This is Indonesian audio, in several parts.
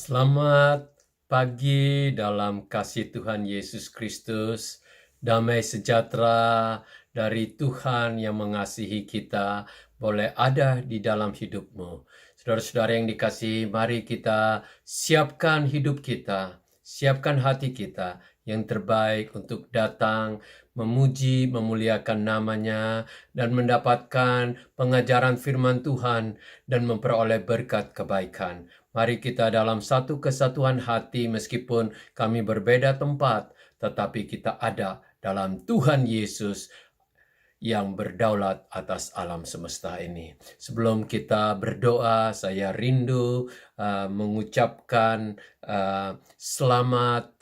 Selamat pagi dalam kasih Tuhan Yesus Kristus. Damai sejahtera dari Tuhan yang mengasihi kita boleh ada di dalam hidupmu. Saudara-saudara yang dikasihi, mari kita siapkan hidup kita, siapkan hati kita yang terbaik untuk datang memuji, memuliakan namanya, dan mendapatkan pengajaran firman Tuhan dan memperoleh berkat kebaikan. Mari kita dalam satu kesatuan hati meskipun kami berbeda tempat, tetapi kita ada dalam Tuhan Yesus yang berdaulat atas alam semesta ini. Sebelum kita berdoa, saya rindu mengucapkan selamat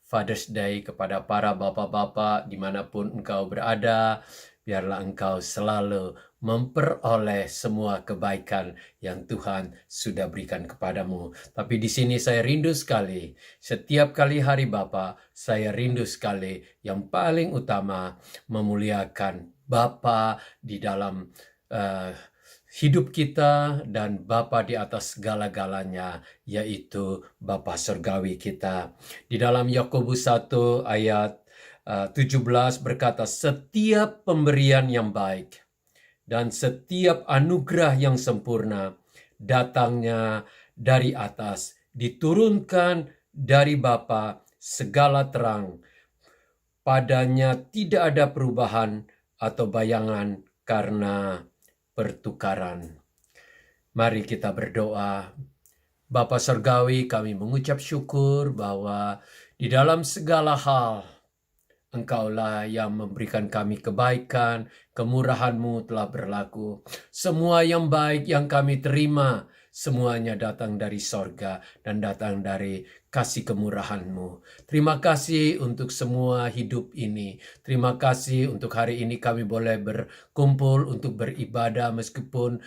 Father's Day kepada para bapak-bapak dimanapun engkau berada. Biarlah engkau selalu memperoleh semua kebaikan yang Tuhan sudah berikan kepadamu. Tapi di sini saya rindu sekali, setiap kali hari Bapa, saya rindu sekali yang paling utama memuliakan Bapa di dalam hidup kita dan Bapa di atas segala-galanya, yaitu Bapa Surgawi kita. Di dalam Yakobus 1 ayat 17 berkata, setiap pemberian yang baik dan setiap anugerah yang sempurna datangnya dari atas, diturunkan dari Bapa segala terang. Padanya tidak ada perubahan atau bayangan karena pertukaran. Mari kita berdoa. Bapa Surgawi, kami mengucap syukur bahwa di dalam segala hal Engkaulah yang memberikan kami kebaikan, kemurahan-Mu telah berlaku. Semua yang baik yang kami terima, semuanya datang dari sorga dan datang dari kasih kemurahan-Mu. Terima kasih untuk semua hidup ini. Terima kasih untuk hari ini kami boleh berkumpul untuk beribadah meskipun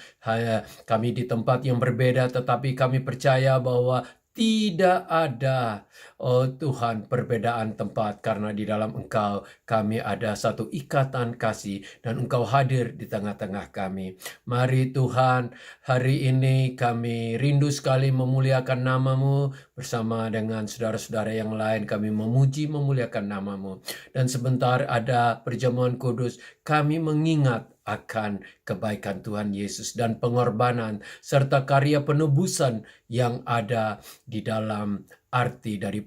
kami di tempat yang berbeda, tetapi kami percaya bahwa tidak ada, oh Tuhan, perbedaan tempat, karena di dalam Engkau kami ada satu ikatan kasih dan Engkau hadir di tengah-tengah kami. Mari Tuhan, hari ini kami rindu sekali memuliakan nama-Mu bersama dengan saudara-saudara yang lain. Kami memuji, memuliakan nama-Mu. Dan sebentar ada perjamuan kudus, kami mengingat akan kebaikan Tuhan Yesus dan pengorbanan serta karya penebusan yang ada di dalam arti dari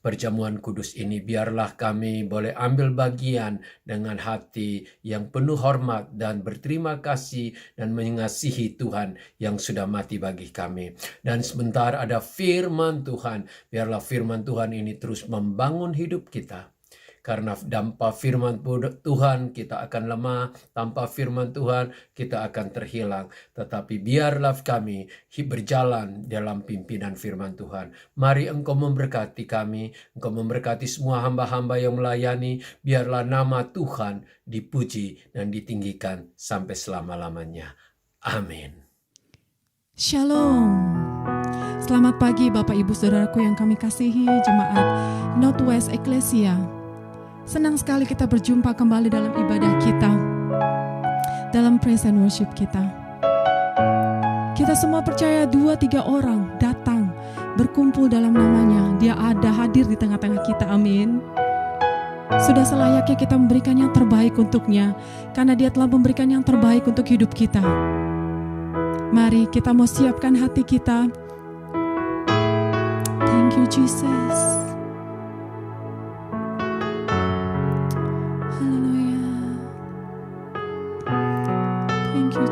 perjamuan kudus ini. Biarlah kami boleh ambil bagian dengan hati yang penuh hormat dan berterima kasih dan mengasihi Tuhan yang sudah mati bagi kami. Dan sebentar ada firman Tuhan, biarlah firman Tuhan ini terus membangun hidup kita. Karena tanpa firman Tuhan kita akan lemah, tanpa firman Tuhan kita akan terhilang. Tetapi biarlah kami berjalan dalam pimpinan firman Tuhan. Mari Engkau memberkati kami, Engkau memberkati semua hamba-hamba yang melayani. Biarlah nama Tuhan dipuji dan ditinggikan sampai selama-lamanya. Amin. Shalom. Selamat pagi Bapak Ibu Saudaraku yang kami kasihi, jemaat Northwest Ecclesia. Senang sekali kita berjumpa kembali dalam ibadah kita, dalam praise and worship kita. Kita semua percaya 2-3 orang datang berkumpul dalam namanya, Dia ada hadir di tengah-tengah kita, amin. Sudah selayaknya kita memberikan yang terbaik untuknya, karena Dia telah memberikan yang terbaik untuk hidup kita. Mari kita mau siapkan hati kita. Thank you Jesus.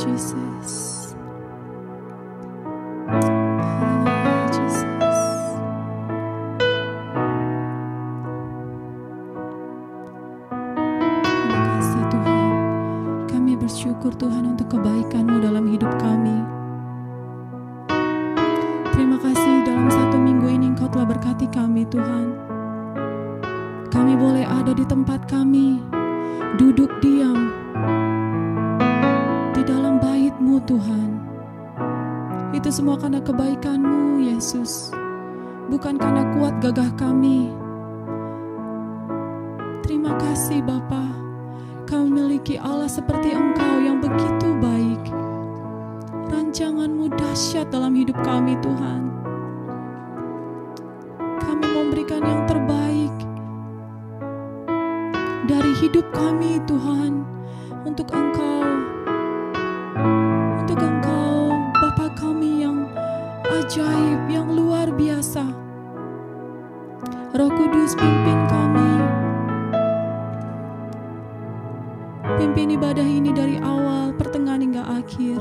Jesus. Haleluya, Jesus. Terima kasih Tuhan. Kami bersyukur Tuhan untuk kebaikan-Mu dalam hidup kami. Terima kasih dalam 1 minggu ini Engkau telah berkati kami Tuhan. Kami boleh ada di tempat kami, duduk diam di dalam bait-Mu Tuhan. Itu semua karena kebaikan-Mu Yesus, bukan karena kuat gagah kami. Terima kasih Bapa, kami memiliki Allah seperti Engkau yang begitu baik. Rancangan-Mu dahsyat dalam hidup kami Tuhan. Kami memberikan yang terbaik dari hidup kami Tuhan untuk Engkau, Bapa kami yang ajaib, yang luar biasa. Roh Kudus pimpin kami, pimpin ibadah ini dari awal, pertengahan hingga akhir.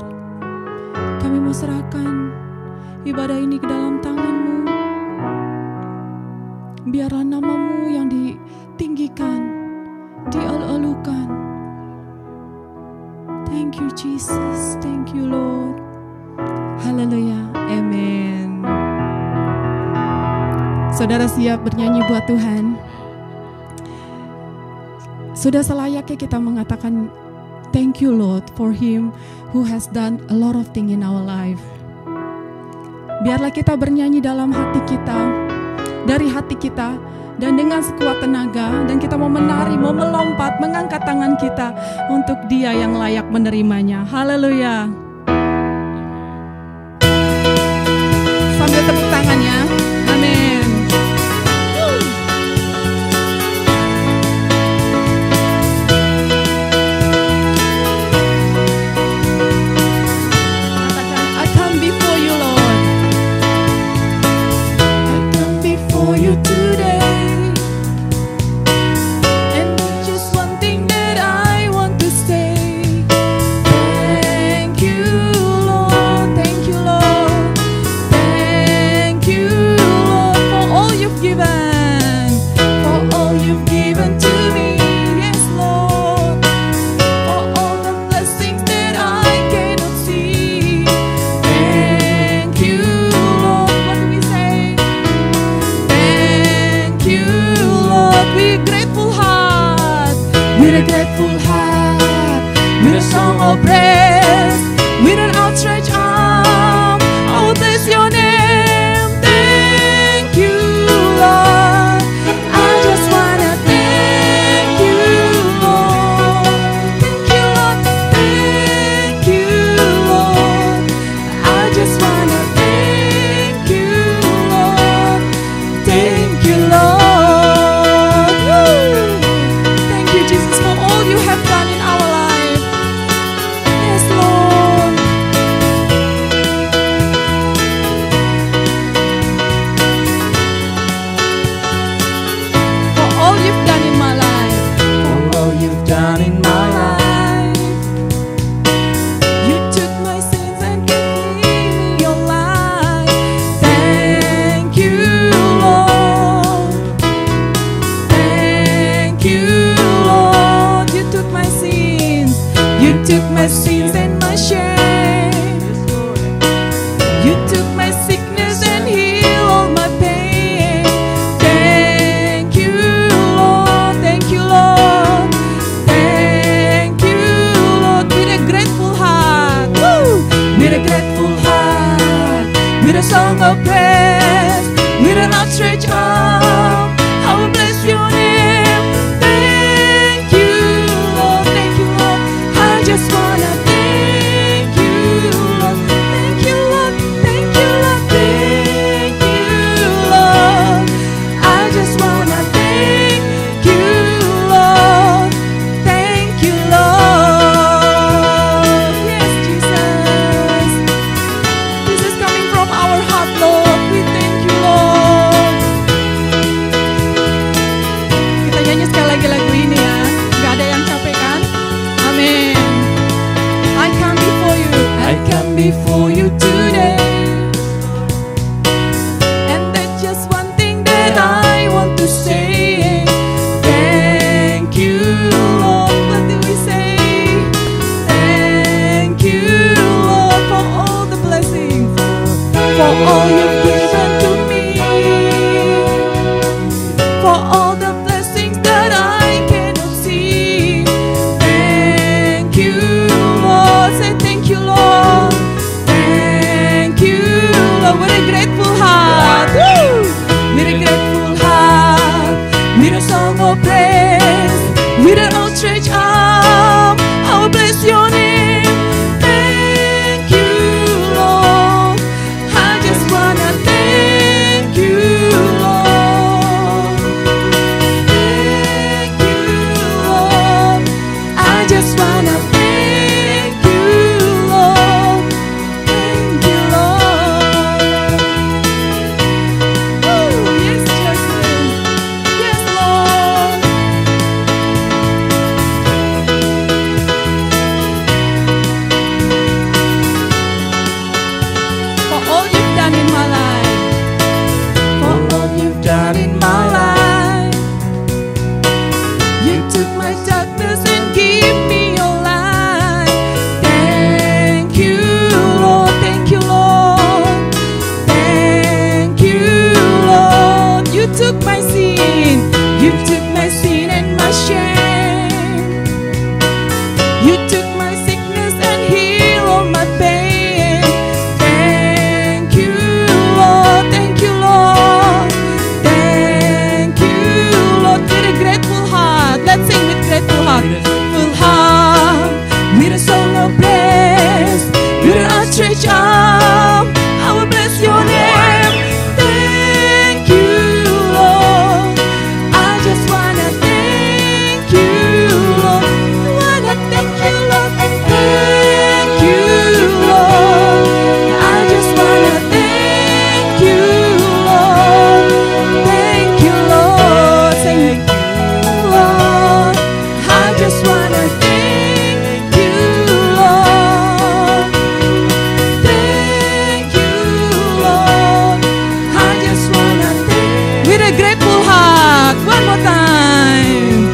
Kami mau serahkan ibadah ini ke dalam tangan-Mu. Biarlah nama-Mu yang ditinggikan, dielu-elukan. Thank you Jesus, thank you Lord. Haleluya, amen. Saudara siap bernyanyi buat Tuhan? Sudah selayaknya kita mengatakan thank you Lord for Him who has done a lot of things in our life. Biarlah kita bernyanyi dalam hati kita, dari hati kita, dan dengan sekuat tenaga, dan kita mau menari, mau melompat, mengangkat tangan kita untuk Dia yang layak menerimanya. Haleluya. Sambil tepuk tangannya. Amin. Katakan, I come before you Lord. I come before you today. Just one thing that I want to say, thank you song of praise. With an outstretched arm, I will bless your name. Thank you, Lord. Thank you, Lord. I just wanna thank you, Lord. Thank you, Lord. Thank you, Lord. Thank you, Lord. I just wanna thank you, Lord. Thank you, Lord. Yes, Jesus. This is coming from our heart, Lord. We thank you, Lord. Kita nyanyi sekali lagi lagu ini ya. Gak ada yang capek kan? Amin. I come before you. I come before you today. And there's just one thing that I want to say. Thank you, Lord. What do we say? Thank you, Lord, for all the blessings, for all you've given to me, for all the blessings that I cannot see. Thank you, Lord. Say thank you, Lord. Thank you, Lord. With a grateful heart. Woo! With a grateful heart. With a song of praise. With an outstretched arm, I will bless your name. Thank you, Lord. I just wanna thank you, Lord. Thank you, Lord. I just wanna thank you, Lord. Thank you, Lord. Woo, yes, Jesus. Yes, Lord. For all you've done in my life, for all you've done in my life, you took my darkness and gave me your light. Thank you, Lord. Thank you, Lord. Thank you, Lord. You took my sin. You took my sin and my shame. You took my sickness and healed all my pain. Thank you, Lord. Thank you, Lord. Thank you, Lord. With a grateful heart. Let's sing with grateful heart. Full heart. With a song of praise. With an outstretched arm, I will bless your name. Thank you, Lord. I just wanna thank you, Lord. I wanna thank you, Lord. Thank you, Lord. I just wanna thank you, Lord. Thank you, Lord. Thank you, Lord. I just wanna thank you, Lord. Thank you, Lord. I just wanna thank. With a grateful heart, one more time.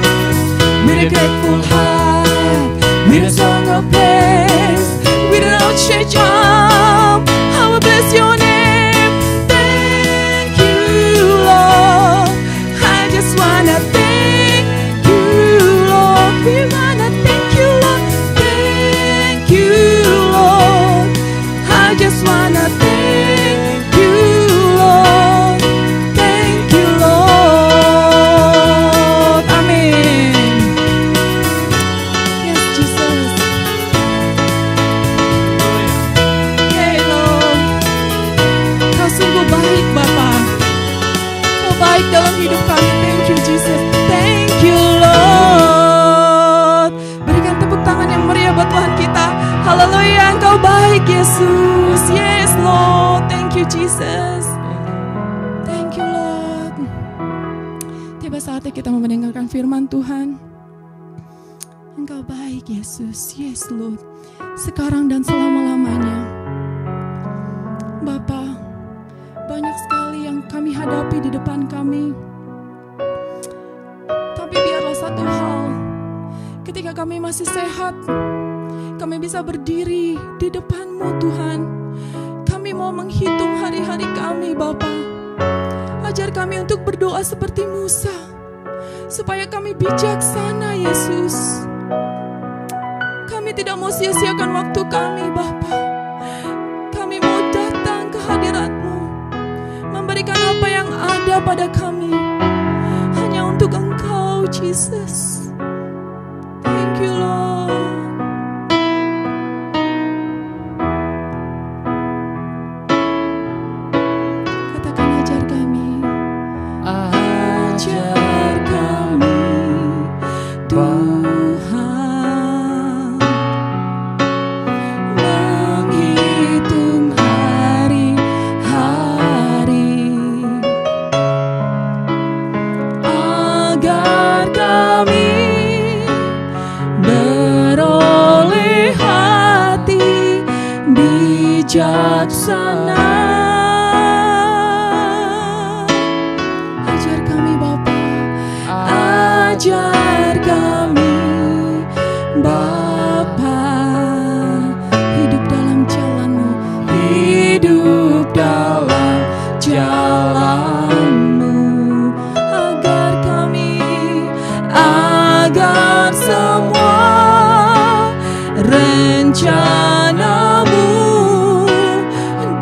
With a grateful heart, with a song of praise, with an outstretched arm, I will bless your name. Thank you, Lord. I just wanna thank you, Lord. We wanna thank you, Lord. Thank you, Lord. I just wanna thank you, Lord. Thank you, Lord. Amin. Yes, Jesus. Hey, Lord. Kau sungguh baik, Bapa. Kau baik dalam hidup kami. Thank you, Jesus. Thank you, Lord. Berikan tepuk tangan yang meriah buat Tuhan kita. Haleluya, Engkau baik, Yesus. Yes, Lord. Thank you, Jesus. Thank you, Lord. Tiba saatnya kita mau mendengarkan firman Tuhan. Engkau baik, Yesus. Yes, Lord. Sekarang dan selama-lamanya. Bapa, banyak sekali yang kami hadapi di depan kami. Tapi biarlah satu hal, ketika kami masih sehat, kami bisa berdiri di depan-Mu, Tuhan. Kami mau menghitung hari-hari kami, Bapa. Ajar kami untuk berdoa seperti Musa, supaya kami bijaksana, Yesus. Kami tidak mau sia-siakan waktu kami, Bapa. Kami mau datang ke hadirat-Mu. setia pada kami. Hanya untuk Engkau, Jesus. Thank you, Lord. Katakan, ajar kami. Ajar kami, Tuhan, menghitung hari-hari, agar kami beroleh hati bijaksana. Ajar kami Bapa, ajar kami Bapa, hidup dalam jalan-Mu, hidup dalam jalan-Mu, agar semua rencana-Mu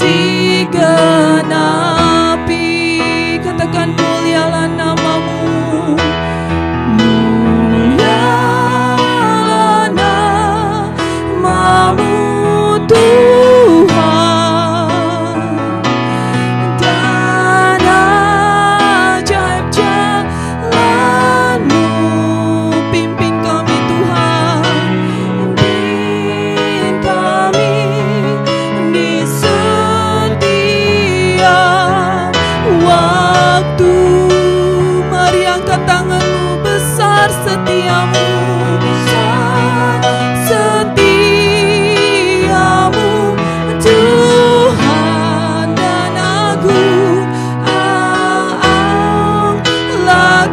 digenapi. Katakan, mulialah nama-Mu, mulialah nama-Mu Tuhan, dan ajaib jalan-Mu. Pimpin kami Tuhan, pimpin kami di setiap waktu. Mari angkat tangan-Mu, besar setiamu, besar setiamu Tuhan, dan agung Allah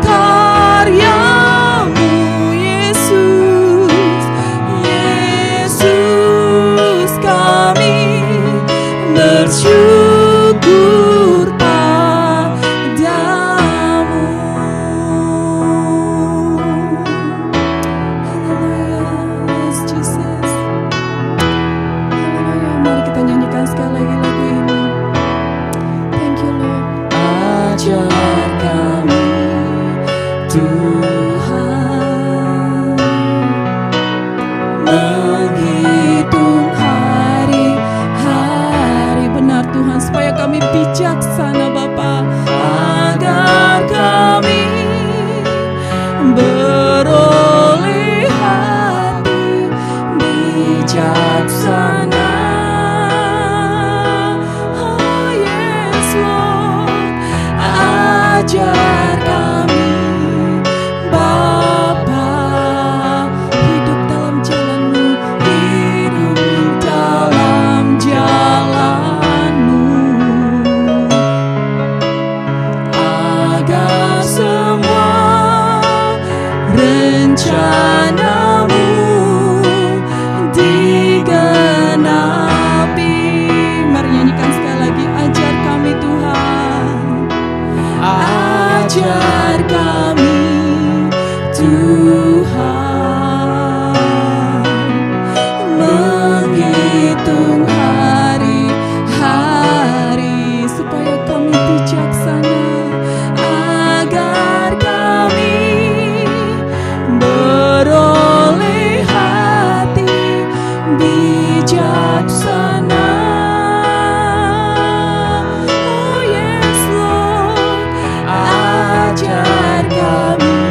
karya-Mu Yesus. Yesus, kami bersyukur padamu. Haleluya, yes Jesus. Haleluya, mari kita nyanyikan sekali lagi lagu ini. Thank you Lord. Ajar kami Tuhan, menghitung hari-hari. Benar Tuhan, supaya kami bijaksana Bapa, agar kami beroleh hati bijaksana. Oh yes Lord, ajar kami Bapa, hidup dalam jalan-Mu, hidup dalam jalan-Mu, agar semua rencana-Mu digenapi. Mari nyanyikan sekali lagi, ajar kami Tuhan, ajar kami Tuhan, menghitung hari-hari, supaya kami bijaksana, agar kami beroleh hati bijaksana. Oh yes Lord, ajar kami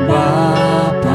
Bapa,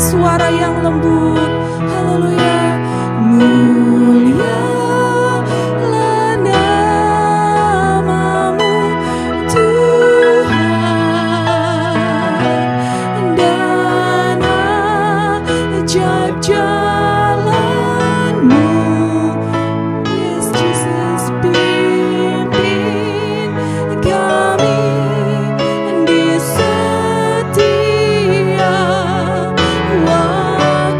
suara yang lembut. Haleluya. Mulialah namamu Tuhan, dan ajaib jalanmu. Yes, Jesus, pimpin kami di setiap waktu.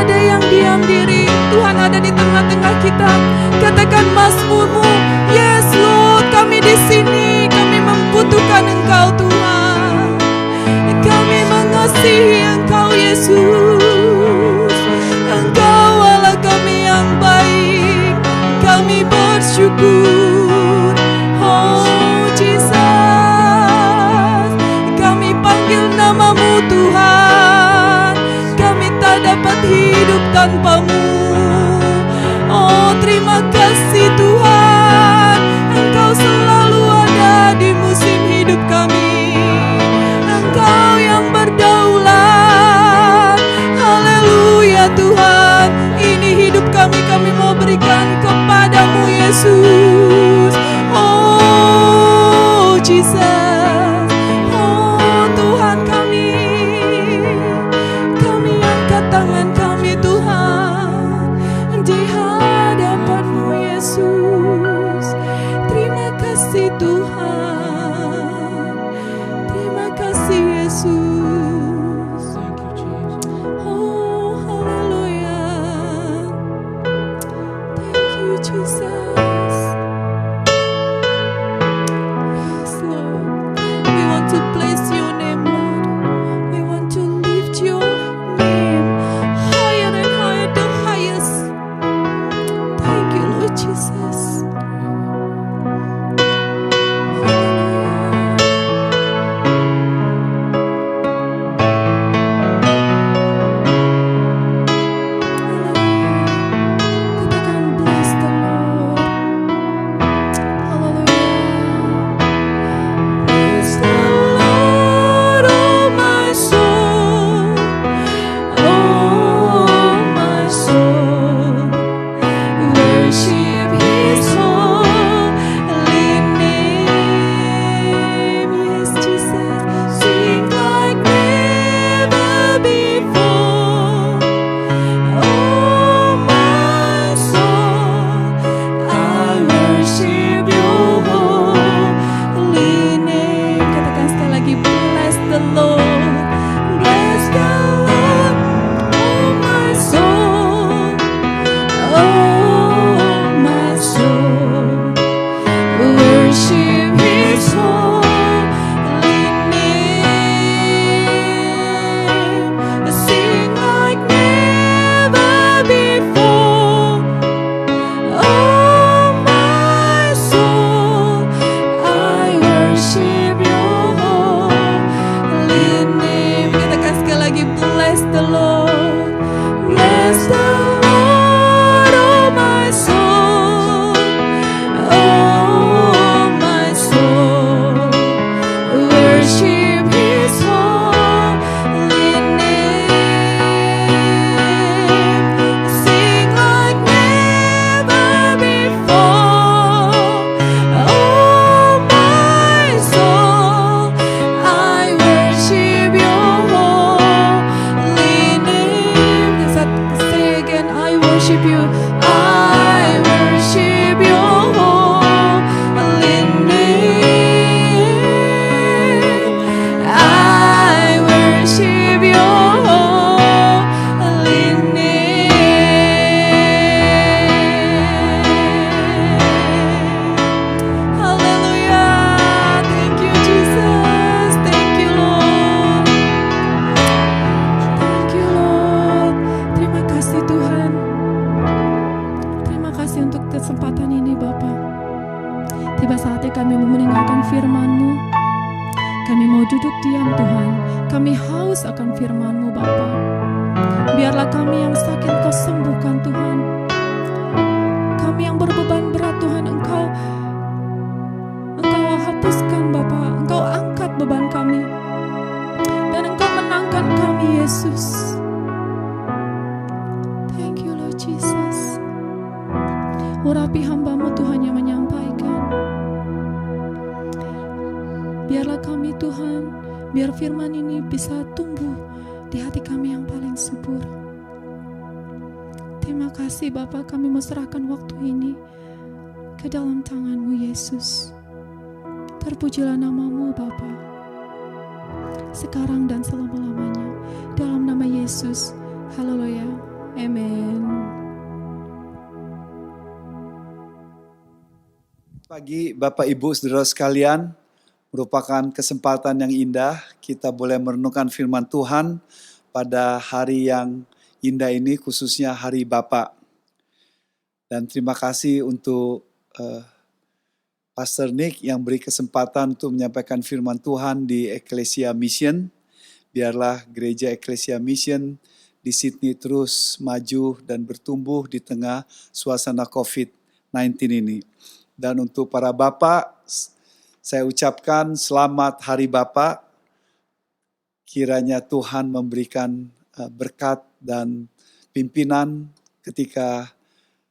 ada yang diam diri, Tuhan ada di tengah-tengah kita. Katakan mazmurmu, yes Lord, kami di sini, kami membutuhkan Engkau Tuhan. Kami mengasihi Engkau Yesus. Engkau Allah kami yang baik, kami bersyukur. Oh Jesus, kami panggil namamu Tuhan, kami tak dapat hidup tanpamu. Oh terima kasih Tuhan, Engkau selalu ada di musim hidup kami. Engkau yang berdaulat. Haleluya Tuhan, ini hidup kami mau berikan kepadamu Yesus. Oh Jesus, oh Tuhan kami angkat tangan kami Tuhan di hadapan-Mu Yesus. Terima kasih Tuhan, terima kasih Yesus. Oh haleluya, thank you Jesus. Yes Lord, we want to bless your name Lord, we want to lift your name higher and higher, the highest. Thank you Lord Jesus. Katakan bless the Lord. Hallelujah. Bless the Lord, oh my soul, oh my soul. Worship His holy name. Yes, Jesus, sing like never before. Oh my soul, I worship Your holy name. Katakan sekali lagi, bless the Lord, bless the Lord, oh my soul, oh my soul. Worship His holy name. Sing like never before. Oh my soul, I worship Your holy name. Katakan sekali lagi, bless the Lord, bless the Lord, oh my soul, oh my soul. Worship His holy name. Sing like never before. Oh my soul, I worship Your holy name. Say again, I worship You. I worship Your holy name. I worship Your holy name. Hallelujah. Thank you Jesus. Thank you Lord. Thank you Lord. Terima kasih Tuhan. Terima kasih untuk kesempatan ini Bapa. Tiba saatnya kami mau mendengarkan firman-Mu. Kami mau duduk diam Tuhan. Kami haus akan firman-Mu Bapa. Biarlah kami yang sakit Engkau sembuhkan Tuhan. Kami yang berbeban berat Tuhan, Engkau hapuskan Bapa. Engkau angkat beban kami. Dan Engkau menangkan kami Yesus. Thank you Lord Jesus. Urapi hamba-Mu Tuhan yang menyampaikan. Biarlah kami Tuhan, biar firman ini bisa tumbuh di hati kami yang paling subur. Terima kasih Bapa, kami mau serahkan waktu ini ke dalam tangan-Mu Yesus. Terpujilah nama-Mu Bapa, sekarang dan selama-lamanya. Dalam nama Yesus, haleluya, Pagi Bapak Ibu Saudara sekalian, merupakan kesempatan yang indah kita boleh merenungkan firman Tuhan pada hari yang indah ini, khususnya Hari Bapa. Dan terima kasih untuk Pastor Nick yang beri kesempatan untuk menyampaikan firman Tuhan di Ecclesia Mission. Biarlah gereja Ecclesia Mission di Sydney terus maju dan bertumbuh di tengah suasana COVID-19 ini. Dan untuk para bapak, saya ucapkan selamat Hari Bapa. Kiranya Tuhan memberikan berkat dan pimpinan ketika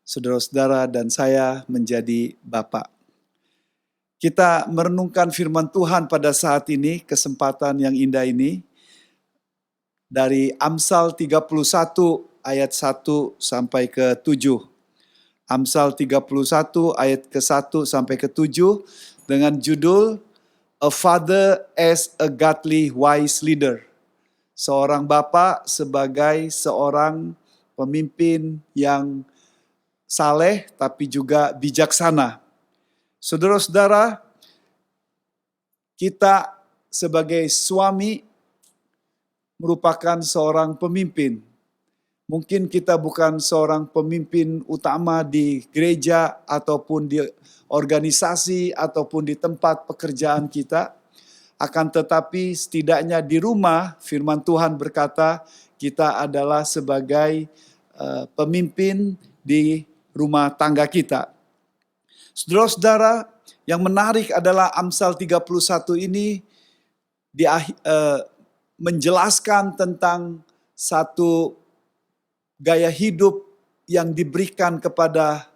saudara-saudara dan saya menjadi bapak. Kita merenungkan firman Tuhan pada saat ini, kesempatan yang indah ini, dari Amsal 31 ayat 1 sampai ke 7. Amsal 31 ayat ke-1 sampai ke-7 dengan judul A Father as a Godly Wise Leader. Seorang bapa sebagai seorang pemimpin yang saleh tapi juga bijaksana. Saudara-saudara, kita sebagai suami merupakan seorang pemimpin. Mungkin kita bukan seorang pemimpin utama di gereja ataupun di organisasi ataupun di tempat pekerjaan kita. Akan tetapi setidaknya di rumah, firman Tuhan berkata kita adalah sebagai pemimpin di rumah tangga kita. Saudara-saudara, yang menarik adalah Amsal 31 ini menjelaskan tentang satu gaya hidup yang diberikan kepada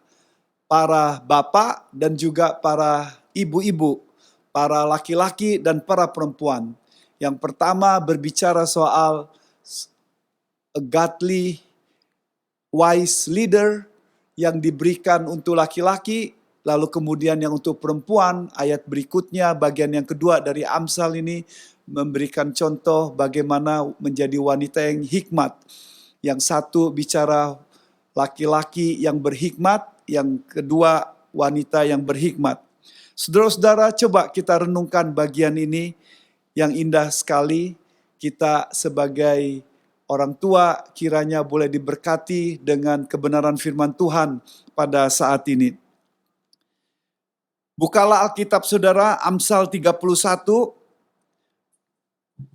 para bapak dan juga para ibu-ibu, para laki-laki dan para perempuan. Yang pertama berbicara soal a godly wise leader yang diberikan untuk laki-laki, lalu kemudian yang untuk perempuan, ayat berikutnya, bagian yang kedua dari Amsal ini, memberikan contoh bagaimana menjadi wanita yang hikmat. Yang satu bicara laki-laki yang berhikmat, yang kedua wanita yang berhikmat. Saudara-saudara, coba kita renungkan bagian ini yang indah sekali. Kita sebagai orang tua kiranya boleh diberkati dengan kebenaran firman Tuhan pada saat ini. Bukalah Alkitab saudara, Amsal 31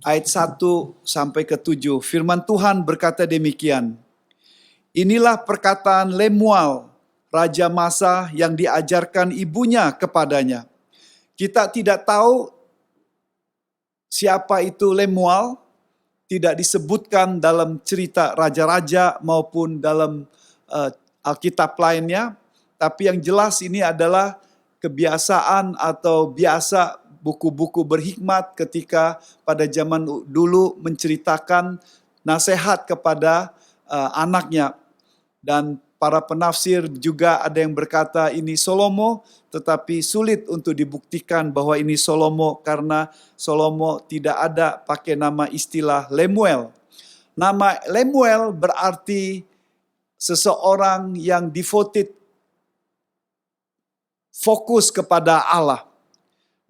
ayat 1 sampai ke 7. Firman Tuhan berkata demikian. Inilah perkataan Lemuel, raja Masa yang diajarkan ibunya kepadanya. Kita tidak tahu siapa itu Lemuel, tidak disebutkan dalam cerita raja-raja maupun dalam Alkitab lainnya. Tapi yang jelas ini adalah kebiasaan atau biasa buku-buku berhikmat ketika pada zaman dulu menceritakan nasihat kepada anaknya. Dan para penafsir juga ada yang berkata ini Salomo, tetapi sulit untuk dibuktikan bahwa ini Salomo karena Salomo tidak ada pakai nama istilah Lemuel. Nama Lemuel berarti seseorang yang devoted, fokus kepada Allah.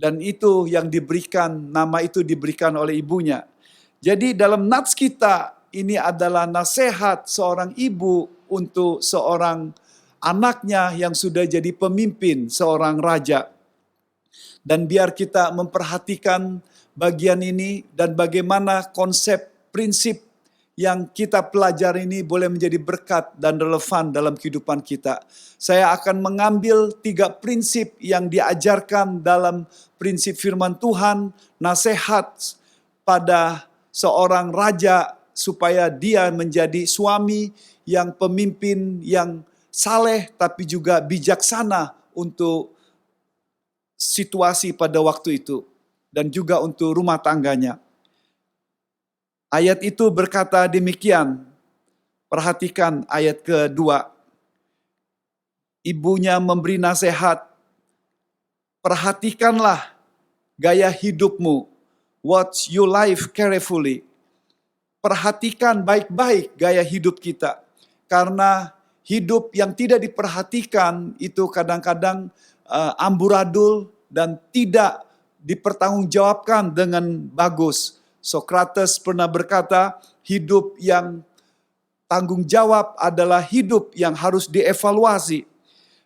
Dan itu yang diberikan, nama itu diberikan oleh ibunya. Jadi dalam nats kita, ini adalah nasihat seorang ibu untuk seorang anaknya yang sudah jadi pemimpin, seorang raja. Dan biar kita memperhatikan bagian ini dan bagaimana konsep prinsip yang kita pelajari ini boleh menjadi berkat dan relevan dalam kehidupan kita. Saya akan mengambil 3 prinsip yang diajarkan dalam prinsip firman Tuhan, nasihat pada seorang raja supaya dia menjadi suami yang pemimpin yang saleh tapi juga bijaksana untuk situasi pada waktu itu dan juga untuk rumah tangganya. Ayat itu berkata demikian. Perhatikan ayat kedua. Ibunya memberi nasihat. Perhatikanlah gaya hidupmu. Watch your life carefully. Perhatikan baik-baik gaya hidup kita. Karena hidup yang tidak diperhatikan itu kadang-kadang amburadul dan tidak dipertanggungjawabkan dengan bagus. Sokrates pernah berkata, hidup yang tanggung jawab adalah hidup yang harus dievaluasi.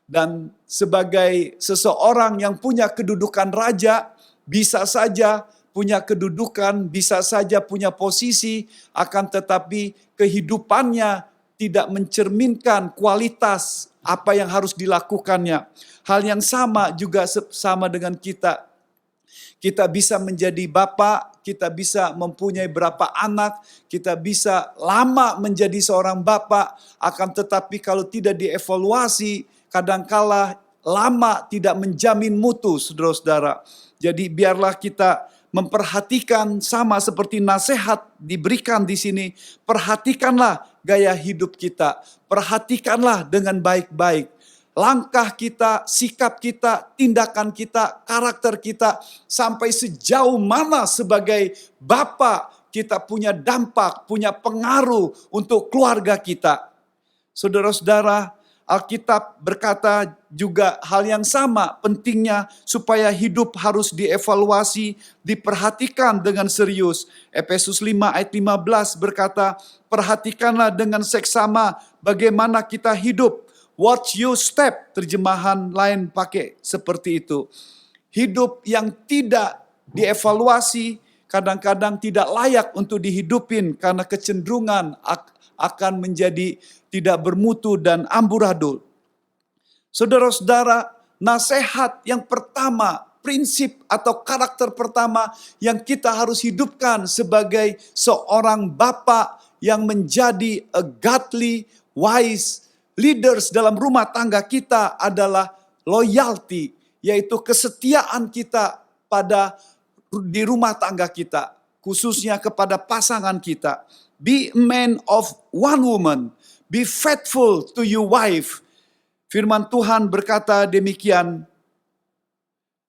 Dan sebagai seseorang yang punya kedudukan raja, bisa saja punya kedudukan, bisa saja punya posisi, akan tetapi kehidupannya tidak mencerminkan kualitas apa yang harus dilakukannya. Hal yang sama juga sama dengan kita. Kita bisa menjadi bapak, kita bisa mempunyai berapa anak, kita bisa lama menjadi seorang bapak, akan tetapi kalau tidak dievaluasi, kadangkala lama tidak menjamin mutu, saudara-saudara. Jadi biarlah kita memperhatikan sama seperti nasihat diberikan di sini. Perhatikanlah gaya hidup kita. Perhatikanlah dengan baik-baik. Langkah kita, sikap kita, tindakan kita, karakter kita, sampai sejauh mana sebagai bapak kita punya dampak, punya pengaruh untuk keluarga kita. Saudara-saudara, Alkitab berkata juga hal yang sama, pentingnya supaya hidup harus dievaluasi, diperhatikan dengan serius. Efesus 5 ayat 15 berkata, perhatikanlah dengan seksama bagaimana kita hidup. Watch your step, terjemahan lain pakai seperti itu. Hidup yang tidak dievaluasi kadang-kadang tidak layak untuk dihidupin karena kecenderungan akan menjadi tidak bermutu dan amburadul. Saudara-saudara, nasihat yang pertama, prinsip atau karakter pertama yang kita harus hidupkan sebagai seorang bapak yang menjadi a godly, wise leaders dalam rumah tangga kita adalah loyalty, yaitu kesetiaan kita di rumah tangga kita, khususnya kepada pasangan kita. Be a man of one woman. Be faithful to your wife. Firman Tuhan berkata demikian.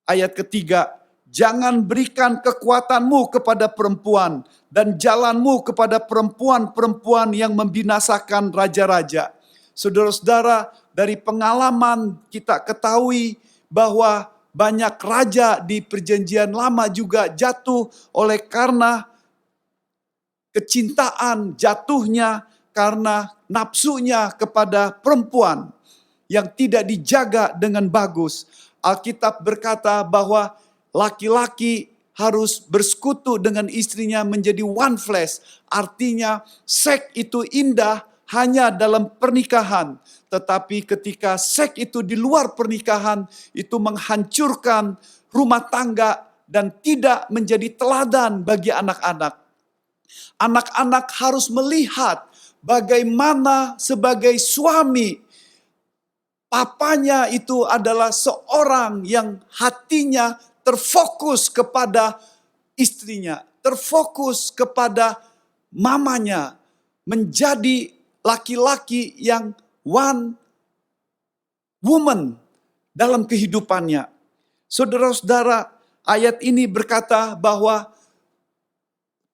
Ayat ketiga. Jangan berikan kekuatanmu kepada perempuan dan jalanmu kepada perempuan-perempuan yang membinasakan raja-raja. Saudara-saudara, dari pengalaman kita ketahui bahwa banyak raja di perjanjian lama juga jatuh oleh karena kecintaan, jatuhnya karena nafsunya kepada perempuan yang tidak dijaga dengan bagus. Alkitab berkata bahwa laki-laki harus bersekutu dengan istrinya menjadi one flesh. Artinya seks itu indah hanya dalam pernikahan. Tetapi ketika seks itu di luar pernikahan, itu menghancurkan rumah tangga dan tidak menjadi teladan bagi anak-anak. Anak-anak harus melihat bagaimana sebagai suami, papanya itu adalah seorang yang hatinya terfokus kepada istrinya, terfokus kepada mamanya, menjadi laki-laki yang one woman dalam kehidupannya. Saudara-saudara, ayat ini berkata bahwa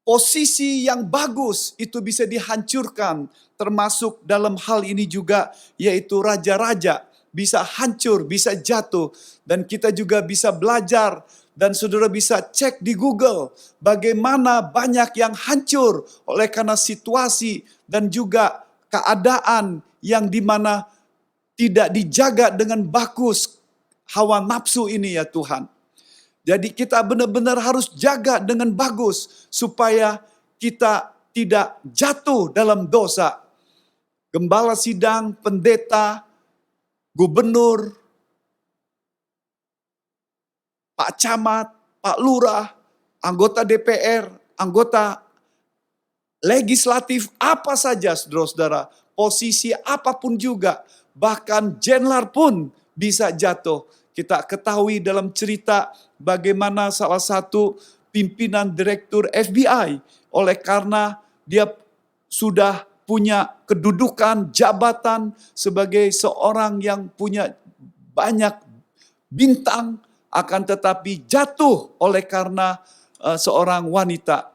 posisi yang bagus itu bisa dihancurkan, termasuk dalam hal ini juga yaitu raja-raja bisa hancur, bisa jatuh. Dan kita juga bisa belajar dan saudara bisa cek di Google bagaimana banyak yang hancur oleh karena situasi dan juga keadaan yang dimana tidak dijaga dengan bagus hawa nafsu ini ya Tuhan. Jadi kita benar-benar harus jaga dengan bagus supaya kita tidak jatuh dalam dosa. Gembala sidang, pendeta, gubernur, Pak Camat, Pak Lurah, anggota DPR, anggota legislatif, apa saja saudara-saudara, posisi apapun juga, bahkan jenderal pun bisa jatuh. Kita ketahui dalam cerita bagaimana salah satu pimpinan direktur FBI oleh karena dia sudah punya kedudukan jabatan sebagai seorang yang punya banyak bintang akan tetapi jatuh oleh karena seorang wanita.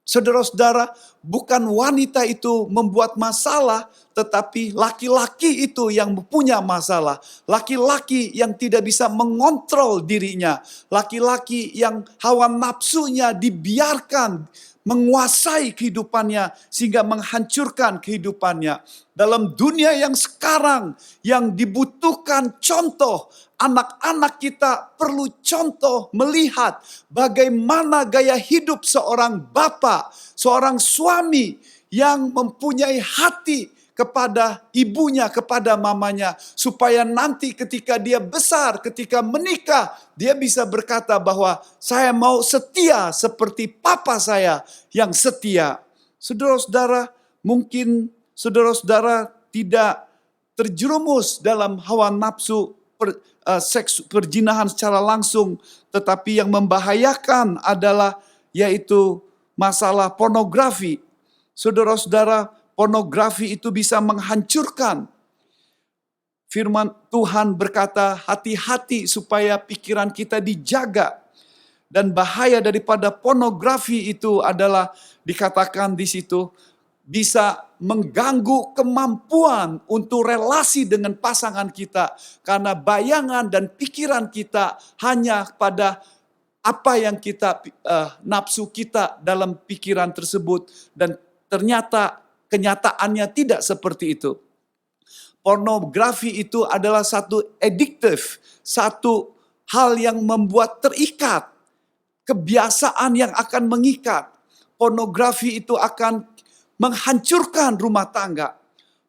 Saudara-saudara, bukan wanita itu membuat masalah, tetapi laki-laki itu yang punya masalah. Laki-laki yang tidak bisa mengontrol dirinya. Laki-laki yang hawa nafsunya dibiarkan menguasai kehidupannya sehingga menghancurkan kehidupannya. Dalam dunia yang sekarang yang dibutuhkan contoh, anak-anak kita perlu contoh melihat bagaimana gaya hidup seorang bapak, seorang suami yang mempunyai hati kepada ibunya, kepada mamanya, supaya nanti ketika dia besar, ketika menikah, dia bisa berkata bahwa saya mau setia seperti papa saya yang setia. Saudara-saudara, mungkin saudara-saudara tidak terjerumus dalam hawa nafsu seks perzinahan secara langsung, tetapi yang membahayakan adalah yaitu masalah pornografi. Saudara-saudara, pornografi itu bisa menghancurkan. Firman Tuhan berkata, hati-hati supaya pikiran kita dijaga. Dan bahaya daripada pornografi itu adalah dikatakan di situ bisa mengganggu kemampuan untuk relasi dengan pasangan kita, karena bayangan dan pikiran kita hanya pada apa yang kita nafsu kita dalam pikiran tersebut, dan ternyata kenyataannya tidak seperti itu. Pornografi itu adalah satu addictive, satu hal yang membuat terikat, kebiasaan yang akan mengikat. Pornografi itu akan menghancurkan rumah tangga.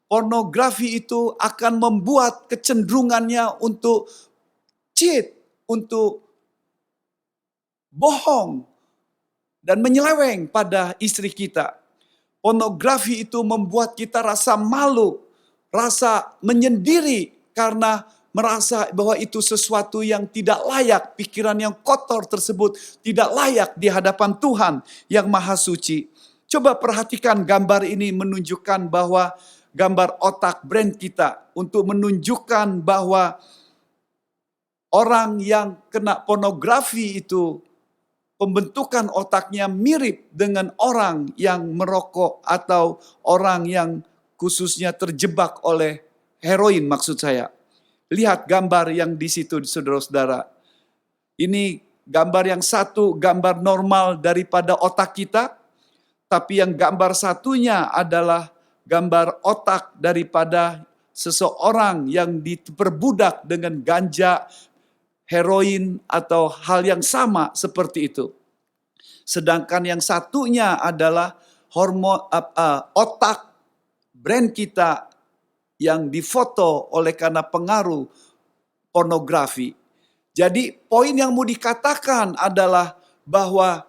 Pornografi itu akan membuat kecenderungannya untuk cheat, untuk bohong dan menyeleweng pada istri kita. Pornografi itu membuat kita rasa malu, rasa menyendiri karena merasa bahwa itu sesuatu yang tidak layak, pikiran yang kotor tersebut tidak layak di hadapan Tuhan yang Maha Suci. Coba perhatikan gambar ini menunjukkan bahwa gambar otak brain kita untuk menunjukkan bahwa orang yang kena pornografi itu pembentukan otaknya mirip dengan orang yang merokok atau orang yang khususnya terjebak oleh heroin maksud saya. Lihat gambar yang di situ saudara-saudara. Ini gambar yang satu, gambar normal daripada otak kita. Tapi yang gambar satunya adalah gambar otak daripada seseorang yang diperbudak dengan ganja, heroin atau hal yang sama seperti itu. Sedangkan yang satunya adalah hormon otak brain kita yang difoto oleh karena pengaruh pornografi. Jadi poin yang mau dikatakan adalah bahwa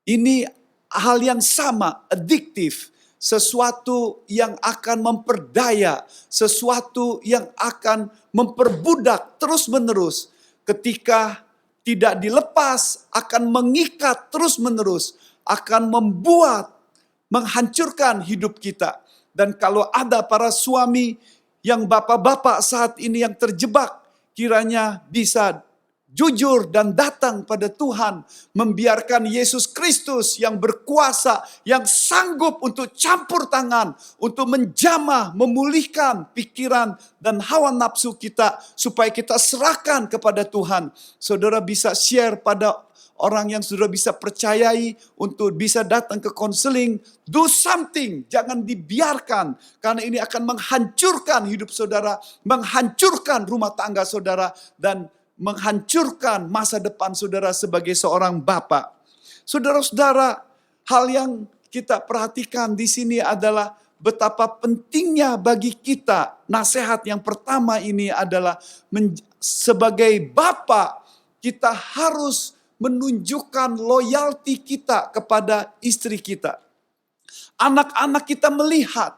ini hal yang sama, adiktif, sesuatu yang akan memperdaya, sesuatu yang akan memperbudak terus-menerus. Ketika tidak dilepas, akan mengikat terus-menerus, akan membuat, menghancurkan hidup kita. Dan kalau ada para suami yang bapak-bapak saat ini yang terjebak, kiranya bisa jujur dan datang pada Tuhan, membiarkan Yesus Kristus yang berkuasa, yang sanggup untuk campur tangan, untuk menjamah, memulihkan pikiran dan hawa nafsu kita, supaya kita serahkan kepada Tuhan. Saudara bisa share pada orang yang sudah bisa percayai untuk bisa datang ke konseling. Do something, jangan dibiarkan, karena ini akan menghancurkan hidup saudara, menghancurkan rumah tangga saudara, dan menghancurkan masa depan saudara sebagai seorang bapak. Saudara-saudara, hal yang kita perhatikan di sini adalah betapa pentingnya bagi kita. Nasihat yang pertama ini adalah sebagai bapak, kita harus menunjukkan loyalty kita kepada istri kita. Anak-anak kita melihat,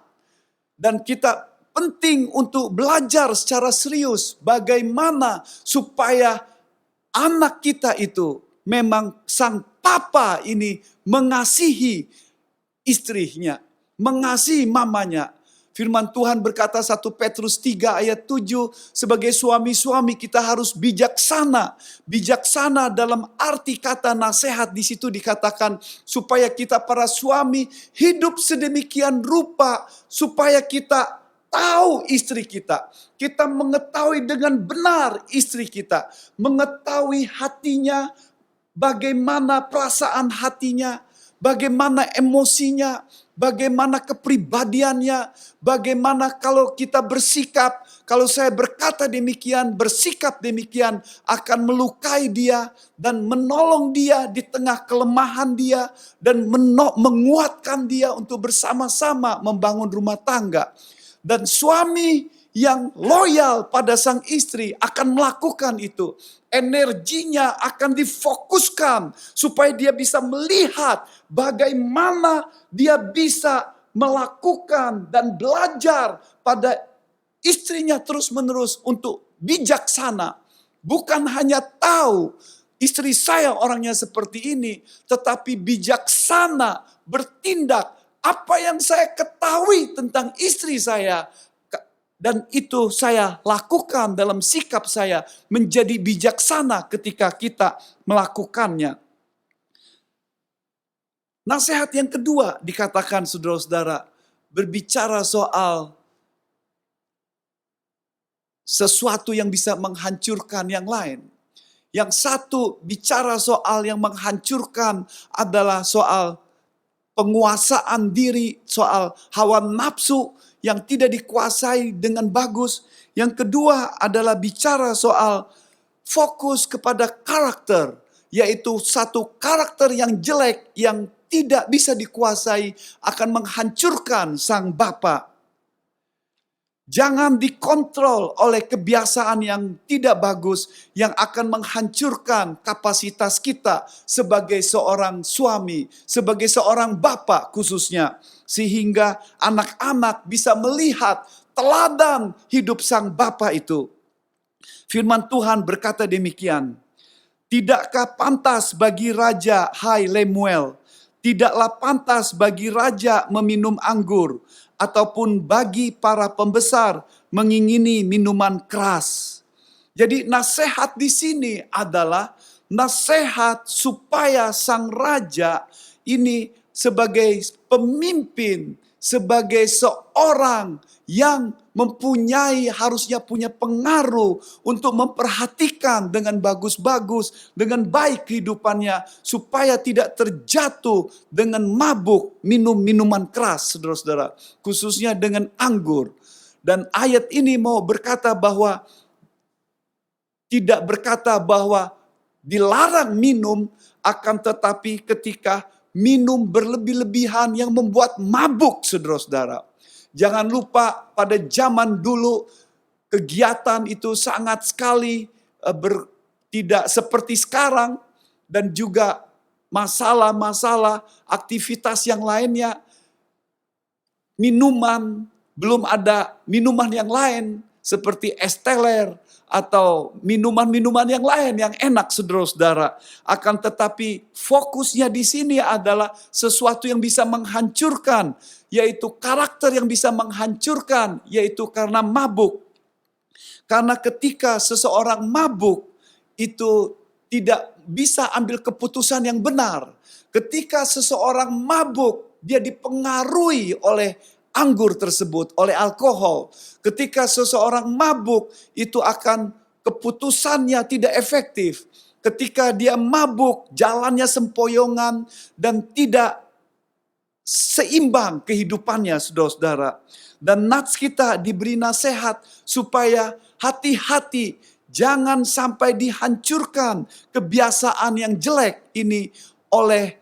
dan kita penting untuk belajar secara serius bagaimana supaya anak kita itu memang sang papa ini mengasihi istrinya, mengasihi mamanya. Firman Tuhan berkata 1 Petrus 3 ayat 7, sebagai suami-suami kita harus bijaksana. Bijaksana dalam arti kata nasihat di situ dikatakan supaya kita para suami hidup sedemikian rupa supaya kita tahu istri kita. Kita mengetahui dengan benar istri kita. Mengetahui hatinya, bagaimana perasaan hatinya, bagaimana emosinya, bagaimana kepribadiannya, bagaimana kalau kita bersikap, kalau saya berkata demikian, bersikap demikian akan melukai dia dan menolong dia di tengah kelemahan dia dan menguatkan dia untuk bersama-sama membangun rumah tangga. Dan suami yang loyal pada sang istri akan melakukan itu. Energinya akan difokuskan supaya dia bisa melihat bagaimana dia bisa melakukan dan belajar pada istrinya terus-menerus untuk bijaksana. Bukan hanya tahu istri saya orangnya seperti ini, tetapi bijaksana bertindak. Apa yang saya ketahui tentang istri saya, dan itu saya lakukan dalam sikap saya menjadi bijaksana ketika kita melakukannya. Nasihat yang kedua dikatakan saudara-saudara, berbicara soal sesuatu yang bisa menghancurkan yang lain. Yang satu bicara soal yang menghancurkan adalah soal penguasaan diri, soal hawa nafsu yang tidak dikuasai dengan bagus. Yang kedua adalah bicara soal fokus kepada karakter, yaitu satu karakter yang jelek yang tidak bisa dikuasai akan menghancurkan sang bapa. Jangan dikontrol oleh kebiasaan yang tidak bagus yang akan menghancurkan kapasitas kita sebagai seorang suami, sebagai seorang bapak khususnya. Sehingga anak-anak bisa melihat teladan hidup sang bapa itu. Firman Tuhan berkata demikian, tidakkah pantas bagi raja, hai Lemuel, tidaklah pantas bagi raja meminum anggur, ataupun bagi para pembesar mengingini minuman keras. Jadi nasihat di sini adalah nasihat supaya sang raja ini sebagai pemimpin, sebagai seorang yang harusnya punya pengaruh untuk memperhatikan dengan bagus-bagus, dengan baik kehidupannya, supaya tidak terjatuh dengan mabuk minum minuman keras, saudara-saudara, khususnya dengan anggur. Dan ayat ini mau berkata bahwa, tidak berkata bahwa dilarang minum, akan tetapi ketika minum berlebih-lebihan yang membuat mabuk, saudara-saudara. Jangan lupa pada zaman dulu kegiatan itu sangat sekali tidak seperti sekarang, dan juga masalah-masalah aktivitas yang lainnya. Minuman, belum ada minuman yang lain seperti es teler atau minuman-minuman yang lain yang enak, saudara-saudara. Akan tetapi fokusnya di sini adalah sesuatu yang bisa menghancurkan, yaitu karakter yang bisa menghancurkan, yaitu karena mabuk. Karena ketika seseorang mabuk, itu tidak bisa ambil keputusan yang benar. Ketika seseorang mabuk, dia dipengaruhi oleh anggur tersebut, oleh alkohol. Ketika seseorang mabuk, itu akan keputusannya tidak efektif. Ketika dia mabuk, jalannya sempoyongan dan tidak seimbang kehidupannya, saudara-saudara. Dan nats kita diberi nasihat supaya hati-hati, jangan sampai dihancurkan kebiasaan yang jelek ini oleh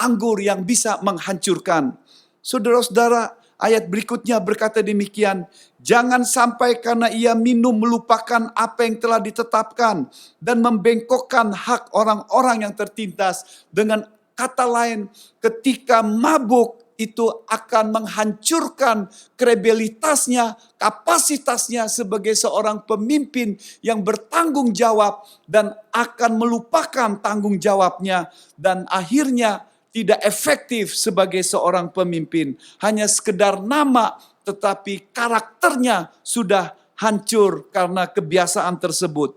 anggur yang bisa menghancurkan. Saudara-saudara, ayat berikutnya berkata demikian, jangan sampai karena ia minum melupakan apa yang telah ditetapkan dan membengkokkan hak orang-orang yang tertindas. Dengan kata lain, ketika mabuk itu akan menghancurkan kredibilitasnya, kapasitasnya sebagai seorang pemimpin yang bertanggung jawab dan akan melupakan tanggung jawabnya, dan akhirnya tidak efektif sebagai seorang pemimpin. Hanya sekedar nama, tetapi karakternya sudah hancur karena kebiasaan tersebut.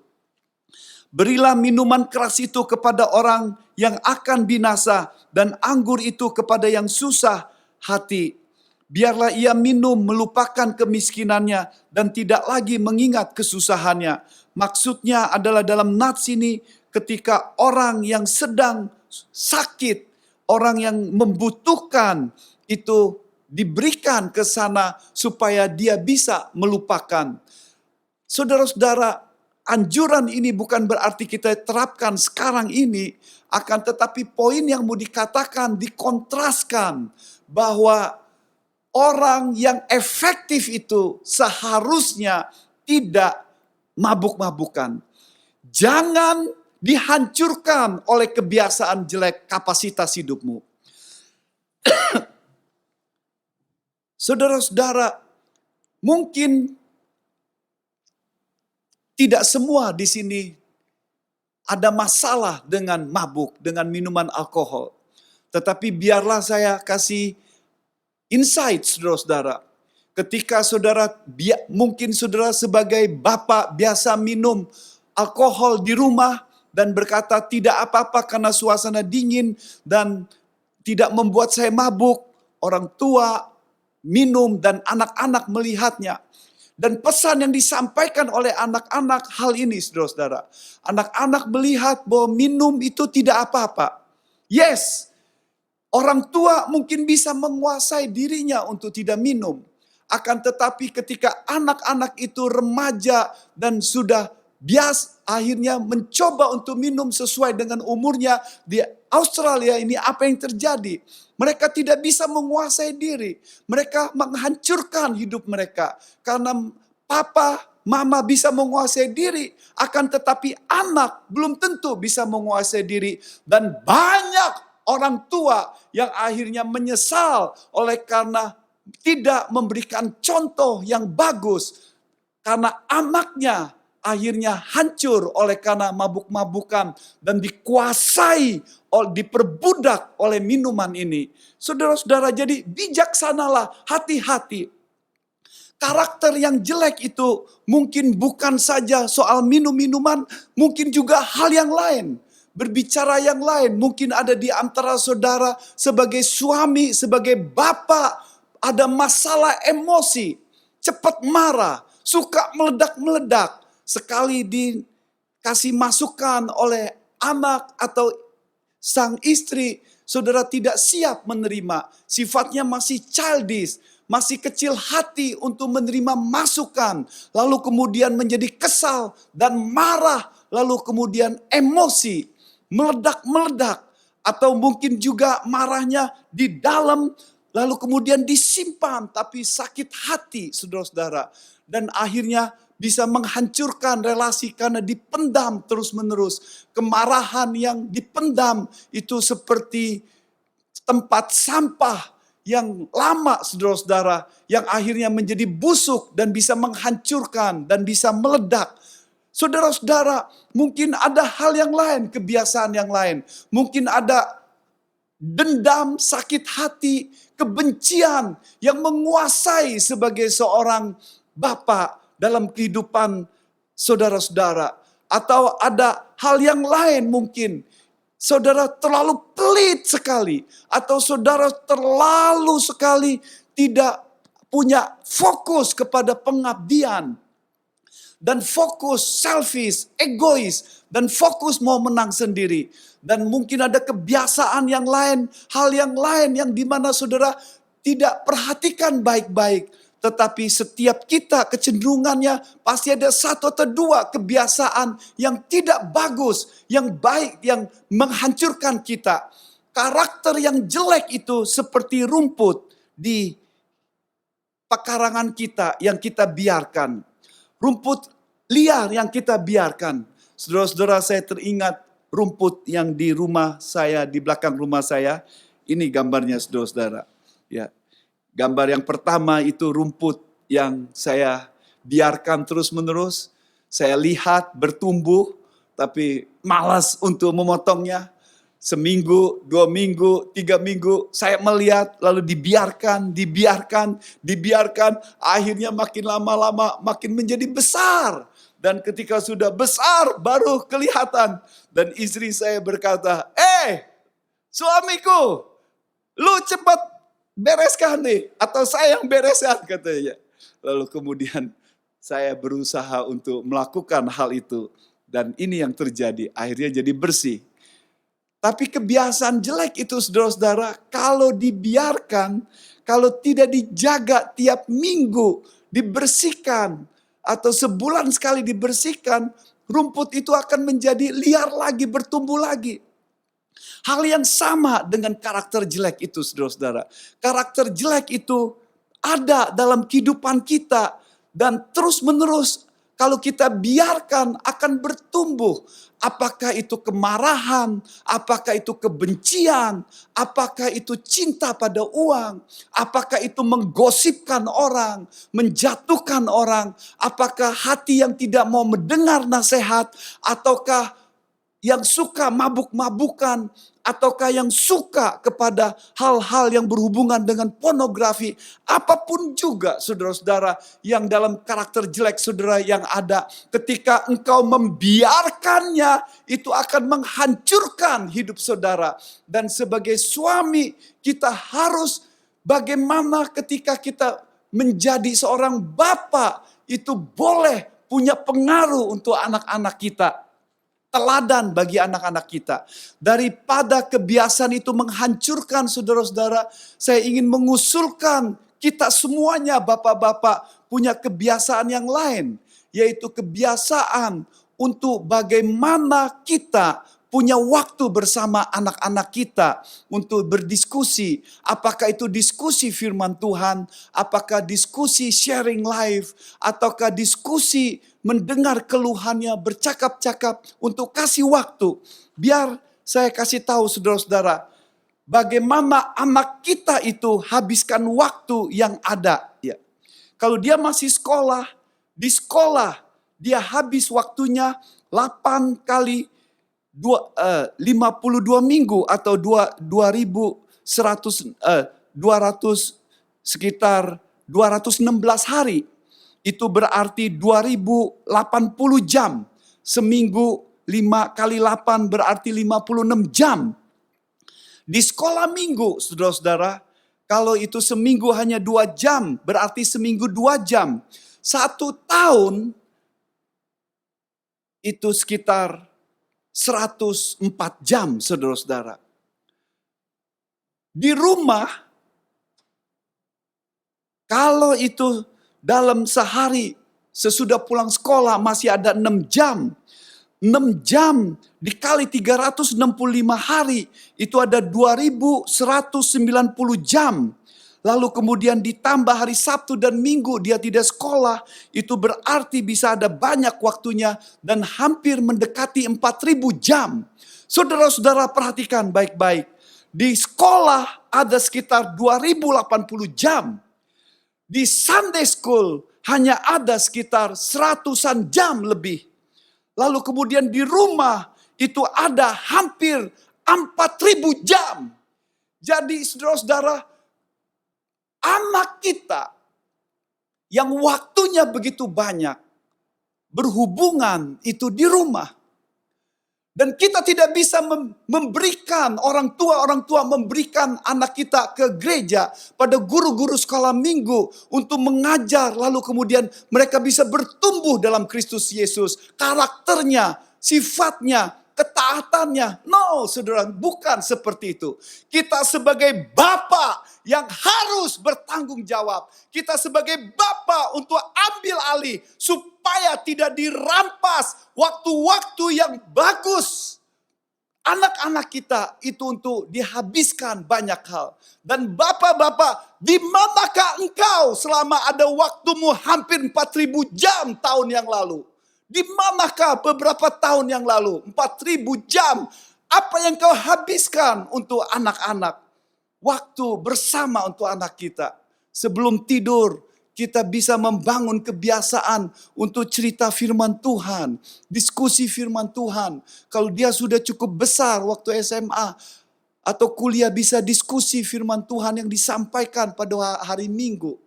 Berilah minuman keras itu kepada orang yang akan binasa, dan anggur itu kepada yang susah hati. Biarlah ia minum melupakan kemiskinannya dan tidak lagi mengingat kesusahannya. Maksudnya adalah dalam nats ini ketika orang yang sedang sakit, orang yang membutuhkan itu diberikan ke sana supaya dia bisa melupakan. Saudara-saudara, anjuran ini bukan berarti kita terapkan sekarang ini, akan tetapi poin yang mau dikatakan, dikontraskan bahwa orang yang efektif itu seharusnya tidak mabuk-mabukan. Jangan dihancurkan oleh kebiasaan jelek kapasitas hidupmu. Saudara-saudara, mungkin tidak semua di sini ada masalah dengan mabuk, dengan minuman alkohol. Tetapi biarlah saya kasih insight, saudara-saudara. Ketika mungkin saudara sebagai bapak biasa minum alkohol di rumah dan berkata tidak apa-apa karena suasana dingin dan tidak membuat saya mabuk. Orang tua minum dan anak-anak melihatnya. Dan pesan yang disampaikan oleh anak-anak hal ini, saudara-saudara. Anak-anak melihat bahwa minum itu tidak apa-apa. Yes, orang tua mungkin bisa menguasai dirinya untuk tidak minum. Akan tetapi ketika anak-anak itu remaja dan sudah bias akhirnya mencoba untuk minum sesuai dengan umurnya, di Australia ini apa yang terjadi? Mereka tidak bisa menguasai diri. Mereka menghancurkan hidup mereka. Karena papa, mama bisa menguasai diri. Akan tetapi anak belum tentu bisa menguasai diri. Dan banyak orang tua yang akhirnya menyesal oleh karena tidak memberikan contoh yang bagus. Karena anaknya akhirnya hancur oleh karena mabuk-mabukan dan dikuasai, diperbudak oleh minuman ini. Saudara-saudara, jadi bijaksanalah, hati-hati. Karakter yang jelek itu mungkin bukan saja soal minum-minuman, mungkin juga hal yang lain. Berbicara yang lain, mungkin ada di antara saudara sebagai suami, sebagai bapak, ada masalah emosi, cepat marah, suka meledak-meledak. Sekali dikasih masukan oleh anak atau sang istri, saudara tidak siap menerima. Sifatnya masih childish, masih kecil hati untuk menerima masukan. Lalu kemudian menjadi kesal dan marah. Lalu kemudian emosi, meledak-meledak. Atau mungkin juga marahnya di dalam, lalu kemudian disimpan tapi sakit hati, saudara-saudara. Dan akhirnya bisa menghancurkan relasi karena dipendam terus-menerus. Kemarahan yang dipendam itu seperti tempat sampah yang lama, saudara-saudara, yang akhirnya menjadi busuk dan bisa menghancurkan dan bisa meledak. Saudara-saudara, mungkin ada hal yang lain, kebiasaan yang lain. Mungkin ada dendam, sakit hati, kebencian yang menguasai sebagai seorang bapak dalam kehidupan saudara-saudara. Atau ada hal yang lain mungkin. Saudara terlalu pelit sekali. Atau saudara terlalu sekali tidak punya fokus kepada pengabdian. Dan fokus selfish, egois. Dan fokus mau menang sendiri. Dan mungkin ada kebiasaan yang lain, hal yang lain yang dimana saudara tidak perhatikan baik-baik. Tetapi setiap kita kecenderungannya pasti ada satu atau dua kebiasaan yang tidak bagus, yang baik, yang menghancurkan kita. Karakter yang jelek itu seperti rumput di pekarangan kita yang kita biarkan. Rumput liar yang kita biarkan. Saudara-saudara, saya teringat rumput yang di rumah saya, di belakang rumah saya. Ini gambarnya, saudara-saudara. Ya. Gambar yang pertama itu rumput yang saya biarkan terus-menerus. Saya lihat bertumbuh, tapi malas untuk memotongnya. seminggu, 2 minggu, 3 minggu, saya melihat lalu dibiarkan, akhirnya makin lama-lama makin menjadi besar. Dan ketika sudah besar baru kelihatan. Dan istri saya berkata, suamiku, lu cepat bereskan nih, atau saya yang bereskan katanya. Lalu kemudian saya berusaha untuk melakukan hal itu. Dan ini yang terjadi, akhirnya jadi bersih. Tapi kebiasaan jelek itu saudara-saudara, kalau dibiarkan, kalau tidak dijaga tiap minggu, dibersihkan, atau sebulan sekali dibersihkan, rumput itu akan menjadi liar lagi, bertumbuh lagi. Hal yang sama dengan karakter jelek itu saudara-saudara. Karakter jelek itu ada dalam kehidupan kita dan terus menerus kalau kita biarkan akan bertumbuh. Apakah itu kemarahan, apakah itu kebencian, apakah itu cinta pada uang, apakah itu menggosipkan orang, menjatuhkan orang, apakah hati yang tidak mau mendengar nasihat, ataukah yang suka mabuk-mabukan, ataukah yang suka kepada hal-hal yang berhubungan dengan pornografi. Apapun juga saudara-saudara yang dalam karakter jelek saudara yang ada. Ketika engkau membiarkannya, itu akan menghancurkan hidup saudara. Dan sebagai suami kita harus bagaimana ketika kita menjadi seorang bapa, itu boleh punya pengaruh untuk anak-anak kita. Teladan bagi anak-anak kita. Daripada kebiasaan itu menghancurkan saudara-saudara, saya ingin mengusulkan kita semuanya bapak-bapak punya kebiasaan yang lain. Yaitu kebiasaan untuk bagaimana kita punya waktu bersama anak-anak kita untuk berdiskusi. Apakah itu diskusi firman Tuhan, apakah diskusi sharing life, ataukah diskusi mendengar keluhannya, bercakap-cakap untuk kasih waktu. Biar saya kasih tahu saudara-saudara, bagaimana anak kita itu habiskan waktu yang ada. Ya. Kalau dia masih sekolah, di sekolah dia habis waktunya 8 kali 52 minggu atau 200 sekitar 216 hari. Itu berarti 2080 jam. Seminggu 5 kali 8 berarti 56 jam. Di sekolah minggu saudara-saudara, kalau itu seminggu hanya 2 jam berarti seminggu 2 jam. 1 tahun itu sekitar 104 jam saudara-saudara. Di rumah, kalau itu dalam sehari sesudah pulang sekolah masih ada 6 jam. 6 jam dikali 365 hari itu ada 2190 jam. Lalu kemudian ditambah hari Sabtu dan Minggu dia tidak sekolah. Itu berarti bisa ada banyak waktunya dan hampir mendekati 4000 jam. Saudara-saudara perhatikan baik-baik. Di sekolah ada sekitar 2080 jam. Di Sunday School hanya ada sekitar 100-an jam lebih. Lalu kemudian di rumah itu ada hampir 4000 jam. Jadi saudara-saudara, anak kita yang waktunya begitu banyak berhubungan itu di rumah. Dan kita tidak bisa memberikan orang tua memberikan anak kita ke gereja pada guru-guru sekolah minggu untuk mengajar lalu kemudian mereka bisa bertumbuh dalam Kristus Yesus. Karakternya, sifatnya, ketaatannya. No, saudara, bukan seperti itu. Kita sebagai bapa yang harus bertanggung jawab. Kita sebagai bapa untuk ambil alih supaya tidak dirampas waktu-waktu yang bagus. Anak-anak kita itu untuk dihabiskan banyak hal. Dan bapak-bapak, di manakah engkau selama ada waktumu hampir 4000 jam tahun yang lalu? Di manakah beberapa tahun yang lalu? 4000 jam. Apa yang kau habiskan untuk anak-anak? Waktu bersama untuk anak kita. Sebelum tidur, kita bisa membangun kebiasaan untuk cerita firman Tuhan, diskusi firman Tuhan. Kalau dia sudah cukup besar waktu SMA atau kuliah, bisa diskusi firman Tuhan yang disampaikan pada hari Minggu.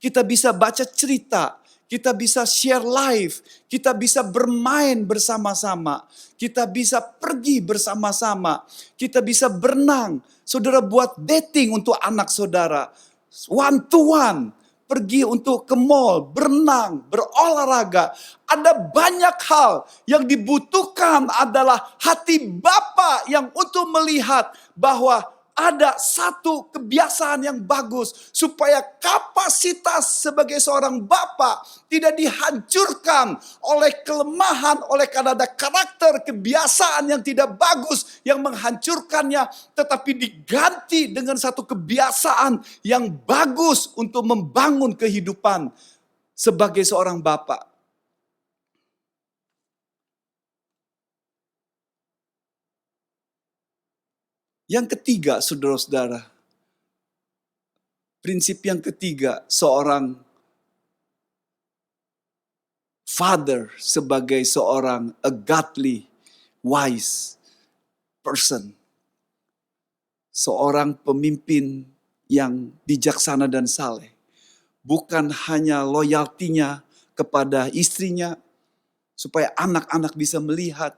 Kita bisa baca cerita, kita bisa share live, kita bisa bermain bersama-sama, kita bisa pergi bersama-sama, kita bisa berenang. Saudara buat dating untuk anak saudara, one to one, pergi untuk ke mall, berenang, berolahraga. Ada banyak hal yang dibutuhkan adalah hati Bapa yang untuk melihat bahwa ada satu kebiasaan yang bagus supaya kapasitas sebagai seorang bapa tidak dihancurkan oleh kelemahan, oleh karena ada karakter kebiasaan yang tidak bagus yang menghancurkannya, tetapi diganti dengan satu kebiasaan yang bagus untuk membangun kehidupan sebagai seorang bapa. Yang ketiga, saudara-saudara, prinsip yang ketiga, seorang father sebagai seorang a godly, wise person. Seorang pemimpin yang bijaksana dan saleh. Bukan hanya loyaltinya kepada istrinya, supaya anak-anak bisa melihat.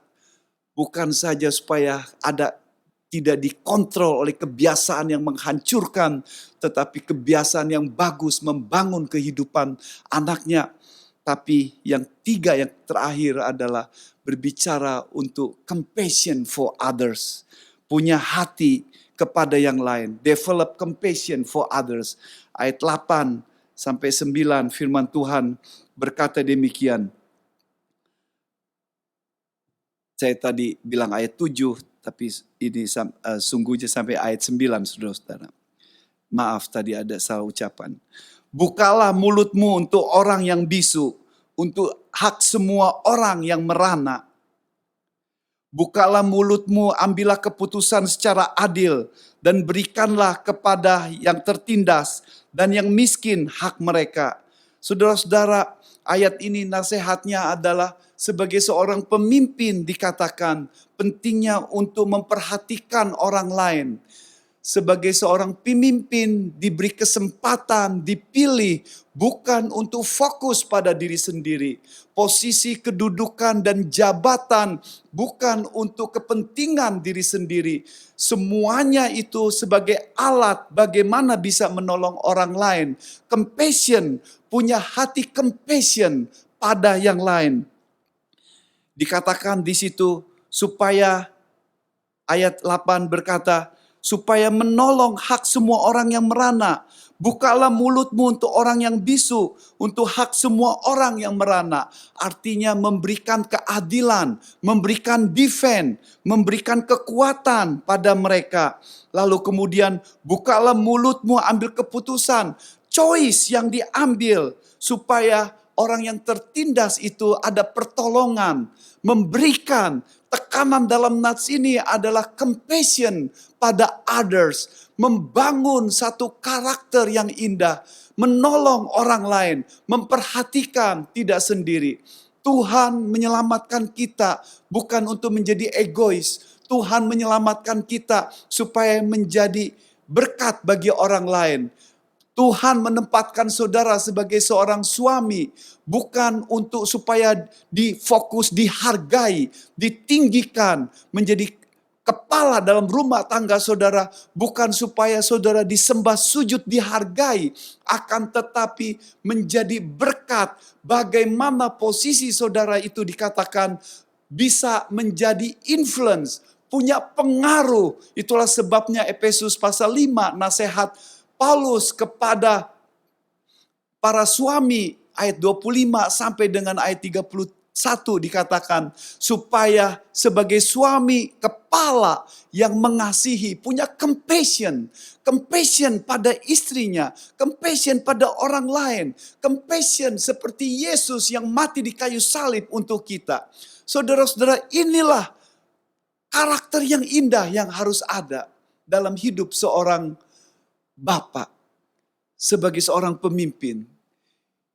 Bukan saja supaya tidak dikontrol oleh kebiasaan yang menghancurkan, tetapi kebiasaan yang bagus membangun kehidupan anaknya. Tapi yang tiga, yang terakhir adalah berbicara untuk compassion for others. Punya hati kepada yang lain. Develop compassion for others. Ayat 8 sampai 9 firman Tuhan berkata demikian. Saya tadi bilang ayat 7, tapi ini sungguhnya sampai ayat 9, saudara-saudara. Maaf, tadi ada salah ucapan. Bukalah mulutmu untuk orang yang bisu, untuk hak semua orang yang merana. Bukalah mulutmu, ambillah keputusan secara adil, dan berikanlah kepada yang tertindas dan yang miskin hak mereka. Saudara-saudara, ayat ini nasihatnya adalah sebagai seorang pemimpin dikatakan pentingnya untuk memperhatikan orang lain. Sebagai seorang pemimpin diberi kesempatan, dipilih bukan untuk fokus pada diri sendiri. Posisi kedudukan dan jabatan bukan untuk kepentingan diri sendiri. Semuanya itu sebagai alat bagaimana bisa menolong orang lain. Compassion, punya hati compassion pada yang lain. Dikatakan di situ supaya ayat 8 berkata, supaya menolong hak semua orang yang merana. Bukalah mulutmu untuk orang yang bisu, untuk hak semua orang yang merana. Artinya memberikan keadilan, memberikan defense, memberikan kekuatan pada mereka. Lalu kemudian bukalah mulutmu, ambil keputusan, choice yang diambil supaya orang yang tertindas itu ada pertolongan, memberikan. Tekanan dalam nats ini adalah compassion pada others, membangun satu karakter yang indah, menolong orang lain, memperhatikan tidak sendiri. Tuhan menyelamatkan kita bukan untuk menjadi egois. Tuhan menyelamatkan kita supaya menjadi berkat bagi orang lain. Tuhan menempatkan saudara sebagai seorang suami bukan untuk supaya difokus, dihargai, ditinggikan, menjadi kepala dalam rumah tangga saudara, bukan supaya saudara disembah, sujud, dihargai, akan tetapi menjadi berkat. Bagaimana posisi saudara itu dikatakan bisa menjadi influence, punya pengaruh. Itulah sebabnya Efesus pasal 5 nasihat Paulus kepada para suami ayat 25 sampai dengan ayat 31 dikatakan supaya sebagai suami kepala yang mengasihi, punya compassion pada istrinya, compassion pada orang lain, compassion seperti Yesus yang mati di kayu salib untuk kita. Saudara-saudara, inilah karakter yang indah yang harus ada dalam hidup seorang Bapak. sebagai seorang pemimpin.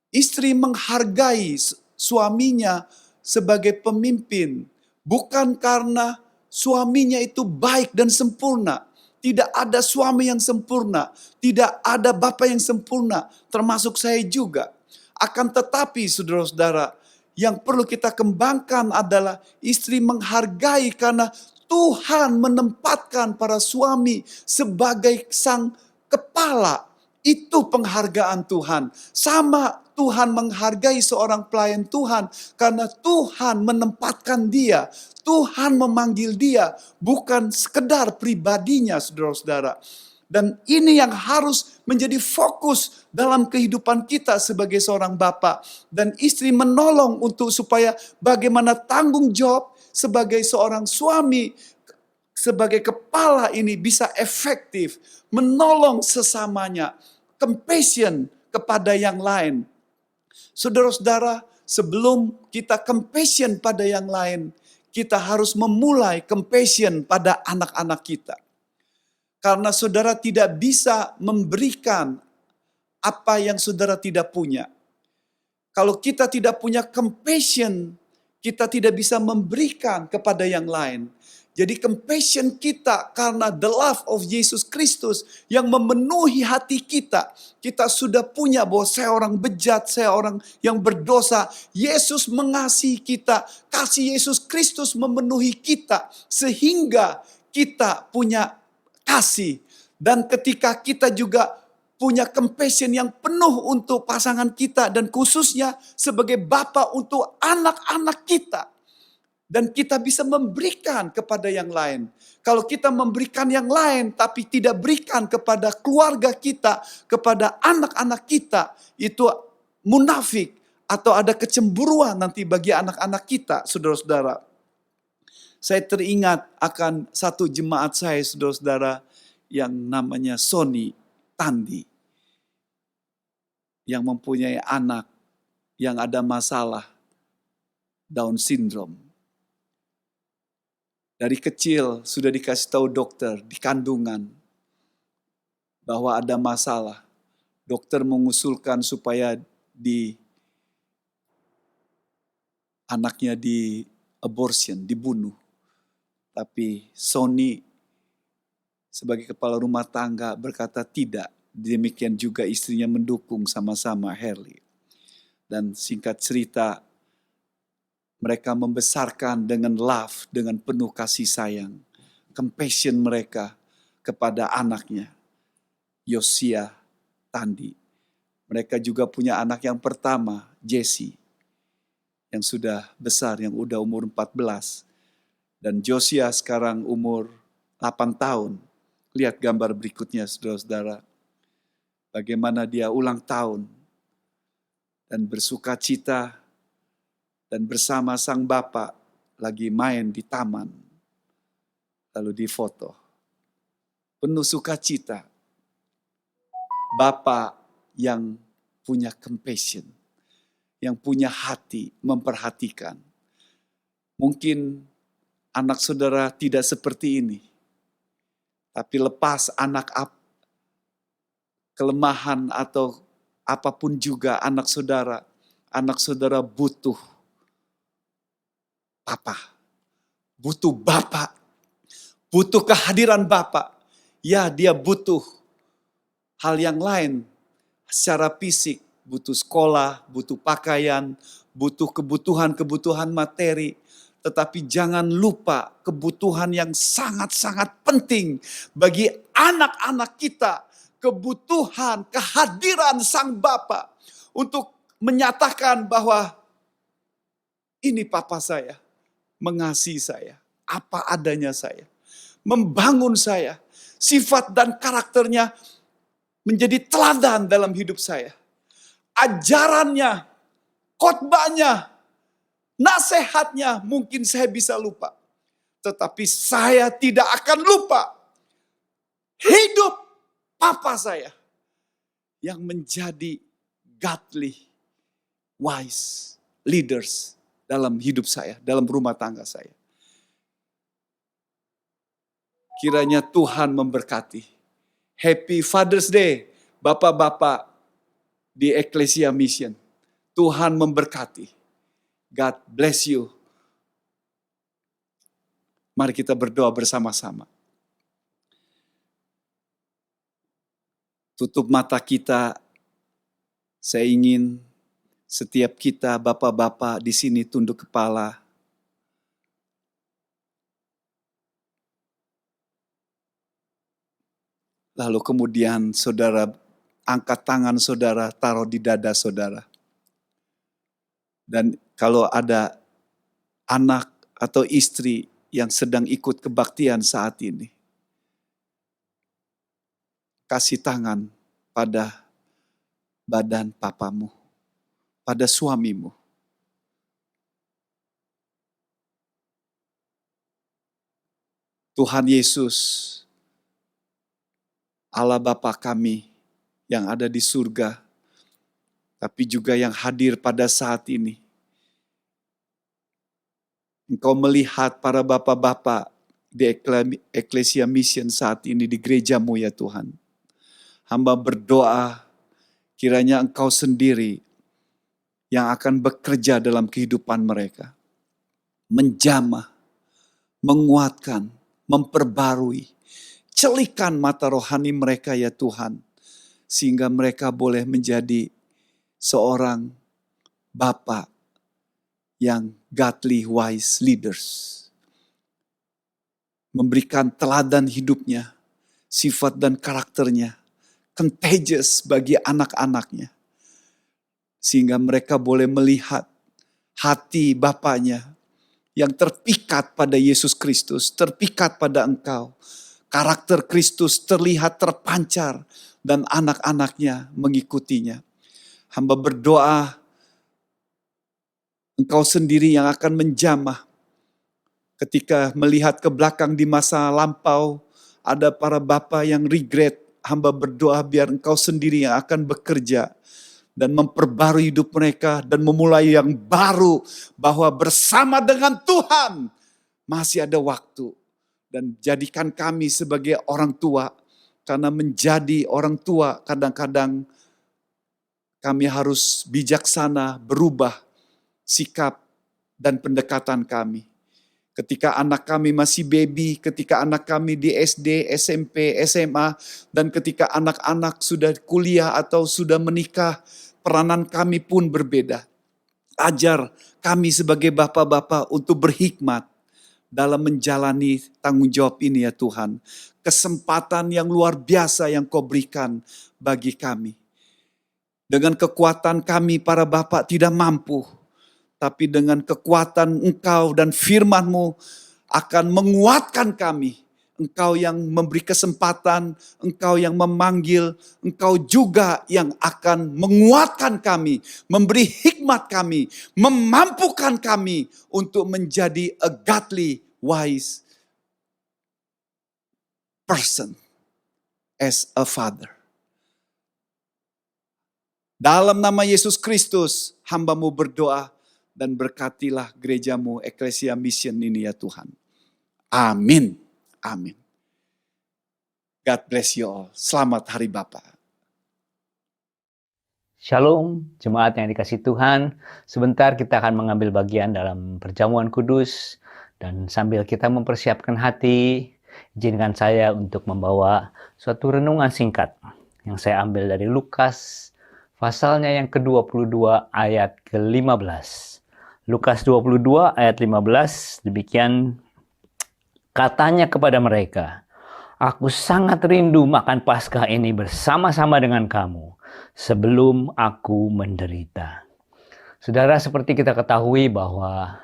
Istri menghargai suaminya sebagai pemimpin, bukan karena suaminya itu baik dan sempurna. Tidak ada suami yang sempurna, tidak ada bapak yang sempurna, termasuk saya juga. Akan tetapi saudara-saudara, yang perlu kita kembangkan adalah istri menghargai karena Tuhan menempatkan para suami sebagai sang kepala. Itu penghargaan Tuhan. Sama Tuhan menghargai seorang pelayan Tuhan karena Tuhan menempatkan dia. Tuhan memanggil dia, bukan sekedar pribadinya, saudara-saudara. Dan ini yang harus menjadi fokus dalam kehidupan kita sebagai seorang bapak. Dan istri menolong untuk supaya bagaimana tanggung jawab sebagai seorang suami, sebagai kepala ini bisa efektif, menolong sesamanya, compassion kepada yang lain. Saudara-saudara, sebelum kita compassion pada yang lain, kita harus memulai compassion pada anak-anak kita. Karena saudara tidak bisa memberikan apa yang saudara tidak punya. Kalau kita tidak punya compassion, kita tidak bisa memberikan kepada yang lain. Jadi compassion kita karena the love of Yesus Kristus yang memenuhi hati kita. Kita sudah punya bahwa saya orang bejat, saya orang yang berdosa. Yesus mengasihi kita. Kasih Yesus Kristus memenuhi kita. Sehingga kita punya kasih. Dan ketika kita juga punya compassion yang penuh untuk pasangan kita. Dan khususnya sebagai bapa untuk anak-anak kita. Dan kita bisa memberikan kepada yang lain. Kalau kita memberikan yang lain tapi tidak berikan kepada keluarga kita, kepada anak-anak kita, itu munafik atau ada kecemburuan nanti bagi anak-anak kita, saudara-saudara. Saya teringat akan satu jemaat saya, saudara-saudara, yang namanya Sony Tandi, yang mempunyai anak yang ada masalah Down syndrome. Dari kecil sudah dikasih tahu dokter di kandungan bahwa ada masalah. Dokter mengusulkan supaya anaknya di abortion, dibunuh. Tapi Sony sebagai kepala rumah tangga berkata tidak. Demikian juga istrinya mendukung sama-sama Herli. Dan singkat cerita, mereka membesarkan dengan love, dengan penuh kasih sayang. Compassion mereka kepada anaknya, Yosia Tandi. Mereka juga punya anak yang pertama, Jesse, yang sudah besar, yang udah umur 14. Dan Josia sekarang umur 8 tahun. Lihat gambar berikutnya, saudara-saudara. Bagaimana dia ulang tahun dan bersuka cita dan bersama sang bapak lagi main di taman. Lalu difoto. Penuh sukacita. Bapak yang punya compassion. Yang punya hati memperhatikan. Mungkin anak saudara tidak seperti ini. Tapi lepas kelemahan atau apapun juga anak saudara butuh Papa, butuh Bapak, butuh kehadiran Bapak. Ya, dia butuh hal yang lain secara fisik, butuh sekolah, butuh pakaian, butuh kebutuhan materi. Tetapi jangan lupa kebutuhan yang sangat-sangat penting bagi anak-anak kita. Kebutuhan, kehadiran sang Bapa untuk menyatakan bahwa ini Papa saya. Mengasihi saya, apa adanya saya, membangun saya, sifat dan karakternya menjadi teladan dalam hidup saya. Ajarannya, khotbahnya, nasihatnya mungkin saya bisa lupa. Tetapi saya tidak akan lupa hidup Papa saya yang menjadi godly, wise leaders dalam hidup saya, dalam rumah tangga saya. Kiranya Tuhan memberkati. Happy Father's Day Bapak-bapak di Ecclesia Mission, Tuhan memberkati. God bless you. Mari kita berdoa bersama-sama. Tutup mata kita. Saya ingin setiap kita, bapak-bapak di sini tunduk kepala. Lalu kemudian saudara angkat tangan saudara, taruh di dada saudara. Dan kalau ada anak atau istri yang sedang ikut kebaktian saat ini, kasih tangan pada badan papamu, pada suamimu. Tuhan Yesus, Allah Bapa kami yang ada di surga, tapi juga yang hadir pada saat ini. Engkau melihat para bapak-bapak di Ecclesia Mission saat ini di gerejamu ya Tuhan. Hamba berdoa kiranya Engkau sendiri yang akan bekerja dalam kehidupan mereka. Menjamah, menguatkan, memperbarui. Celikan mata rohani mereka ya Tuhan. Sehingga mereka boleh menjadi seorang Bapa yang godly wise leaders. Memberikan teladan hidupnya, sifat dan karakternya, contagious bagi anak-anaknya. Sehingga mereka boleh melihat hati Bapaknya yang terpikat pada Yesus Kristus, terpikat pada Engkau. Karakter Kristus terlihat terpancar dan anak-anaknya mengikutinya. Hamba berdoa Engkau sendiri yang akan menjamah. Ketika melihat ke belakang di masa lampau, ada para bapa yang regret. Hamba berdoa biar Engkau sendiri yang akan bekerja dan memperbarui hidup mereka dan memulai yang baru, bahwa bersama dengan Tuhan masih ada waktu. Dan jadikan kami sebagai orang tua, karena menjadi orang tua kadang-kadang kami harus bijaksana berubah sikap dan pendekatan kami. Ketika anak kami masih baby, ketika anak kami di SD, SMP, SMA, dan ketika anak-anak sudah kuliah atau sudah menikah, peranan kami pun berbeda. Ajar kami sebagai bapak-bapak untuk berhikmat dalam menjalani tanggung jawab ini ya Tuhan. Kesempatan yang luar biasa yang Kau berikan bagi kami. Dengan kekuatan kami para bapak tidak mampu. Tapi dengan kekuatan Engkau dan firman-Mu akan menguatkan kami. Engkau yang memberi kesempatan, Engkau yang memanggil, Engkau juga yang akan menguatkan kami, memberi hikmat kami, memampukan kami untuk menjadi a godly, wise person as a father. Dalam nama Yesus Kristus, hamba-Mu berdoa, dan berkatilah gerejamu, Ecclesia Mission ini ya Tuhan. Amin. Amin. God bless you all. Selamat Hari Bapa. Shalom, jemaat yang dikasihi Tuhan. Sebentar kita akan mengambil bagian dalam perjamuan kudus. Dan sambil kita mempersiapkan hati, izinkan saya untuk membawa suatu renungan singkat yang saya ambil dari Lukas, pasalnya yang ke-22 ayat ke-15. Lukas 22 ayat 15, demikian katanya kepada mereka, "Aku sangat rindu makan Paskah ini bersama-sama dengan kamu sebelum aku menderita." Saudara, seperti kita ketahui bahwa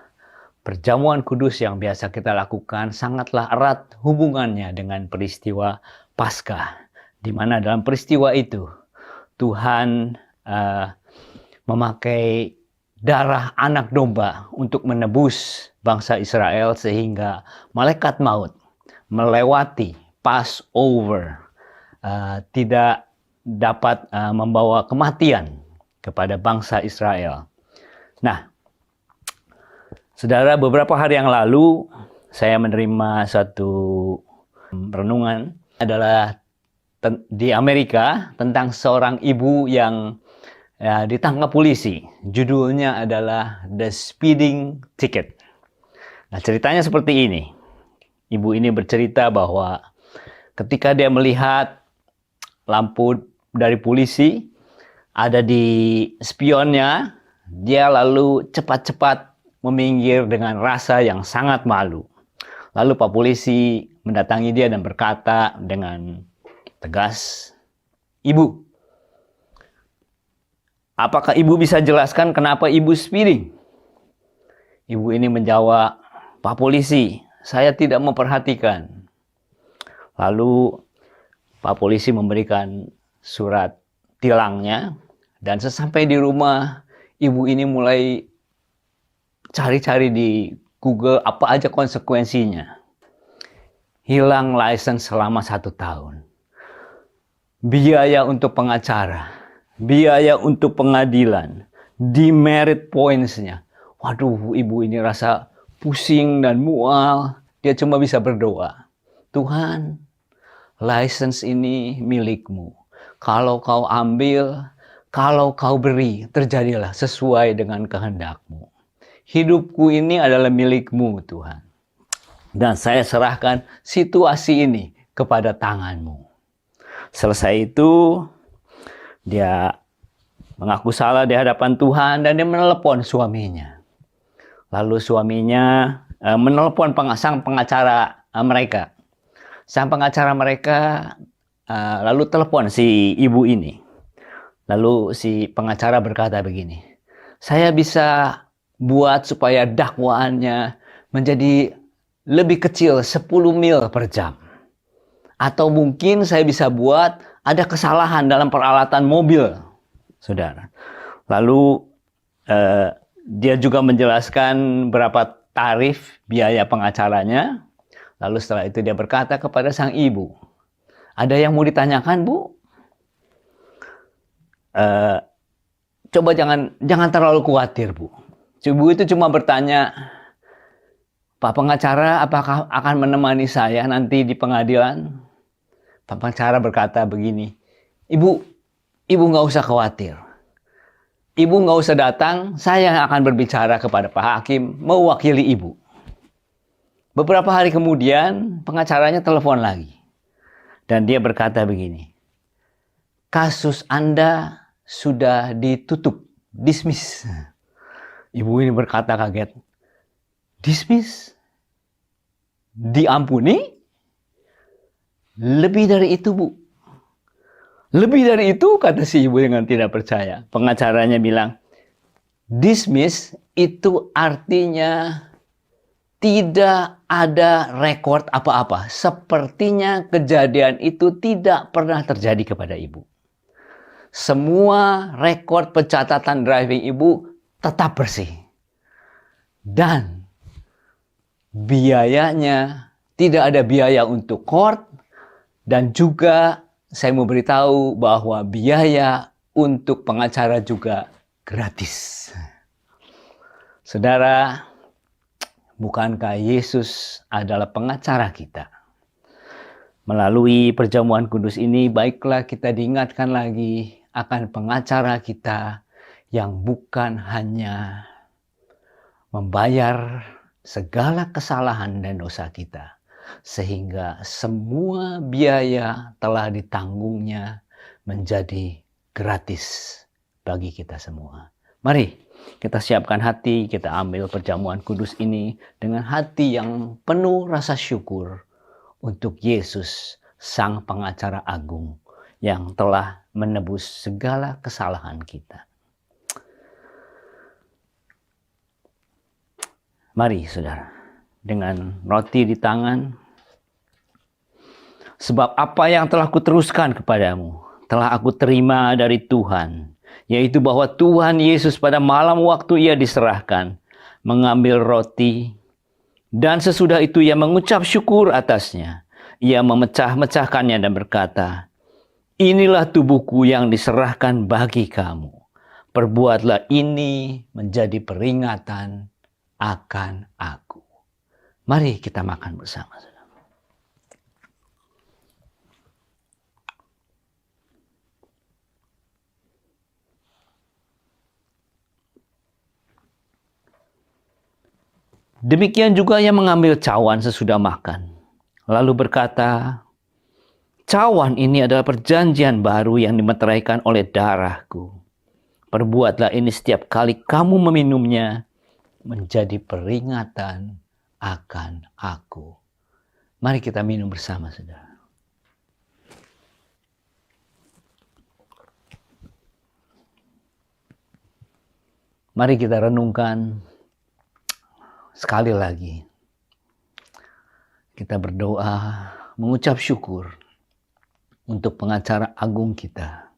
perjamuan kudus yang biasa kita lakukan sangatlah erat hubungannya dengan peristiwa Paskah, di mana dalam peristiwa itu Tuhan memakai darah anak domba untuk menebus bangsa Israel sehingga malaikat maut melewati Passover, tidak dapat membawa kematian kepada bangsa Israel. Nah, saudara, beberapa hari yang lalu saya menerima satu renungan adalah di Amerika tentang seorang ibu yang ditangkap polisi. Judulnya adalah The Speeding Ticket. Nah, ceritanya seperti ini. Ibu ini bercerita bahwa ketika dia melihat lampu dari polisi ada di spionnya, dia lalu cepat-cepat meminggir dengan rasa yang sangat malu. Lalu Pak Polisi mendatangi dia dan berkata dengan tegas, "Ibu, apakah ibu bisa jelaskan kenapa ibu speeding?" Ibu ini menjawab, "Pak Polisi, saya tidak memperhatikan." Lalu Pak Polisi memberikan surat tilangnya, dan sesampai di rumah, ibu ini mulai cari-cari di Google apa aja konsekuensinya. Hilang license selama 1 tahun. Biaya untuk pengacara, biaya untuk pengadilan, demerit points-nya. Waduh, ibu ini rasa pusing dan mual. Dia cuma bisa berdoa, "Tuhan, license ini milikmu. Kalau kau ambil, kalau kau beri, terjadilah sesuai dengan kehendak-Mu. Hidupku ini adalah milik-Mu, Tuhan. Dan saya serahkan situasi ini kepada tangan-Mu." Selesai itu, dia mengaku salah di hadapan Tuhan dan dia menelepon suaminya. Lalu suaminya menelepon sang pengacara mereka. Sang pengacara mereka lalu telepon si ibu ini. Lalu si pengacara berkata begini, "Saya bisa buat supaya dakwaannya menjadi lebih kecil 10 mil per jam. Atau mungkin saya bisa buat ada kesalahan dalam peralatan mobil." Saudara. Lalu dia juga menjelaskan berapa tarif biaya pengacaranya. Lalu setelah itu dia berkata kepada sang ibu, "Ada yang mau ditanyakan, Bu?" Coba jangan terlalu khawatir, Bu. Ibu itu cuma bertanya, "Pak pengacara, apakah akan menemani saya nanti di pengadilan?" Pak pengacara berkata begini, Ibu nggak usah khawatir. Ibu nggak usah datang, saya yang akan berbicara kepada Pak Hakim, mewakili Ibu." Beberapa hari kemudian, pengacaranya telepon lagi. Dan dia berkata begini, "Kasus Anda sudah ditutup, dismiss." Ibu ini berkata kaget, "Dismiss? Diampuni?" "Lebih dari itu, Bu." "Lebih dari itu?" kata si ibu dengan tidak percaya. Pengacaranya bilang, "Dismiss itu artinya tidak ada rekor apa-apa. Sepertinya kejadian itu tidak pernah terjadi kepada ibu. Semua rekor pencatatan driving ibu tetap bersih. Dan biayanya tidak ada biaya untuk court. Dan juga saya mau beritahu bahwa biaya untuk pengacara juga gratis." Saudara, bukankah Yesus adalah pengacara kita? Melalui perjamuan kudus ini, baiklah kita diingatkan lagi akan pengacara kita yang bukan hanya membayar segala kesalahan dan dosa kita, sehingga semua biaya telah ditanggungnya menjadi gratis bagi kita semua. Mari kita siapkan hati, kita ambil perjamuan kudus ini dengan hati yang penuh rasa syukur untuk Yesus, Sang Pengacara Agung, yang telah menebus segala kesalahan kita. Mari saudara, dengan roti di tangan, sebab apa yang telah kuteruskan kepadamu, telah aku terima dari Tuhan, yaitu bahwa Tuhan Yesus pada malam waktu ia diserahkan, mengambil roti, dan sesudah itu ia mengucap syukur atasnya. Ia memecah-mecahkannya dan berkata, "Inilah tubuhku yang diserahkan bagi kamu. Perbuatlah ini menjadi peringatan akan aku." Mari kita makan bersama. Demikian juga ia mengambil cawan sesudah makan, lalu berkata, "Cawan ini adalah perjanjian baru yang dimeteraikan oleh darahku. Perbuatlah ini setiap kali kamu meminumnya, menjadi peringatan akan aku." Mari kita minum bersama, saudara. Mari kita renungkan sekali lagi. Kita berdoa, mengucap syukur untuk pengacara agung kita,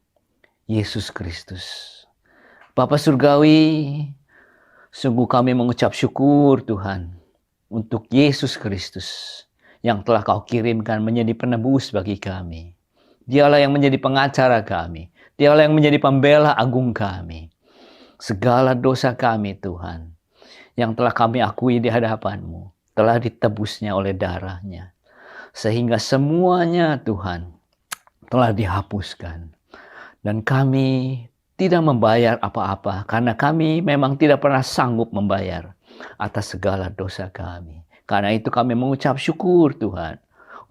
Yesus Kristus. Bapa Surgawi, sungguh kami mengucap syukur Tuhan untuk Yesus Kristus yang telah Kau kirimkan menjadi penebus bagi kami. Dialah yang menjadi pengacara kami. Dialah yang menjadi pembela agung kami. Segala dosa kami Tuhan, yang telah kami akui di hadapan-Mu, telah ditebusnya oleh darah-Nya. Sehingga semuanya Tuhan telah dihapuskan. Dan kami tidak membayar apa-apa, karena kami memang tidak pernah sanggup membayar atas segala dosa kami. Karena itu kami mengucap syukur Tuhan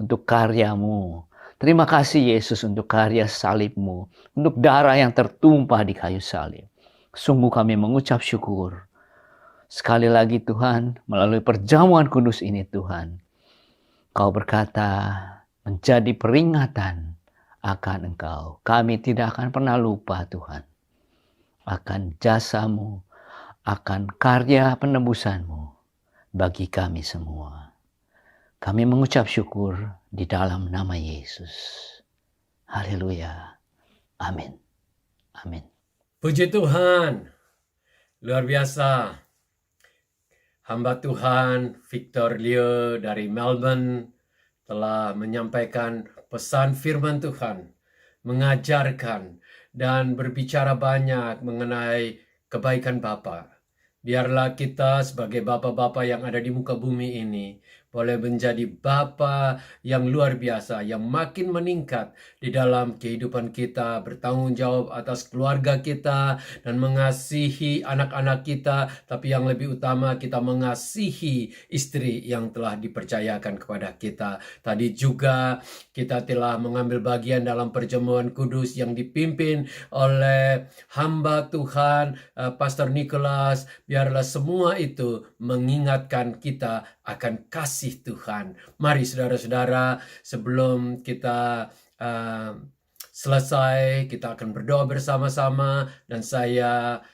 untuk karya-Mu. Terima kasih Yesus untuk karya salib-Mu, untuk darah yang tertumpah di kayu salib. Sungguh kami mengucap syukur. Sekali lagi Tuhan, melalui perjamuan kudus ini Tuhan, Kau berkata menjadi peringatan akan Engkau. Kami tidak akan pernah lupa Tuhan akan jasa-Mu, akan karya penebusan-Mu bagi kami semua. Kami mengucap syukur di dalam nama Yesus. Haleluya. Amin. Amin. Puji Tuhan, luar biasa. Hamba Tuhan Victor Leo dari Melbourne telah menyampaikan pesan firman Tuhan, mengajarkan dan berbicara banyak mengenai kebaikan Bapa. Biarlah kita sebagai Bapa-Bapa yang ada di muka bumi ini boleh menjadi Bapa yang luar biasa, yang makin meningkat di dalam kehidupan kita, bertanggung jawab atas keluarga kita, dan mengasihi anak-anak kita, tapi yang lebih utama kita mengasihi istri yang telah dipercayakan kepada kita. Tadi juga kita telah mengambil bagian dalam perjamuan kudus yang dipimpin oleh hamba Tuhan, Pastor Nicholas. Biarlah semua itu mengingatkan kita akan kasih Tuhan. Mari saudara-saudara, sebelum kita selesai, kita akan berdoa bersama-sama, dan saya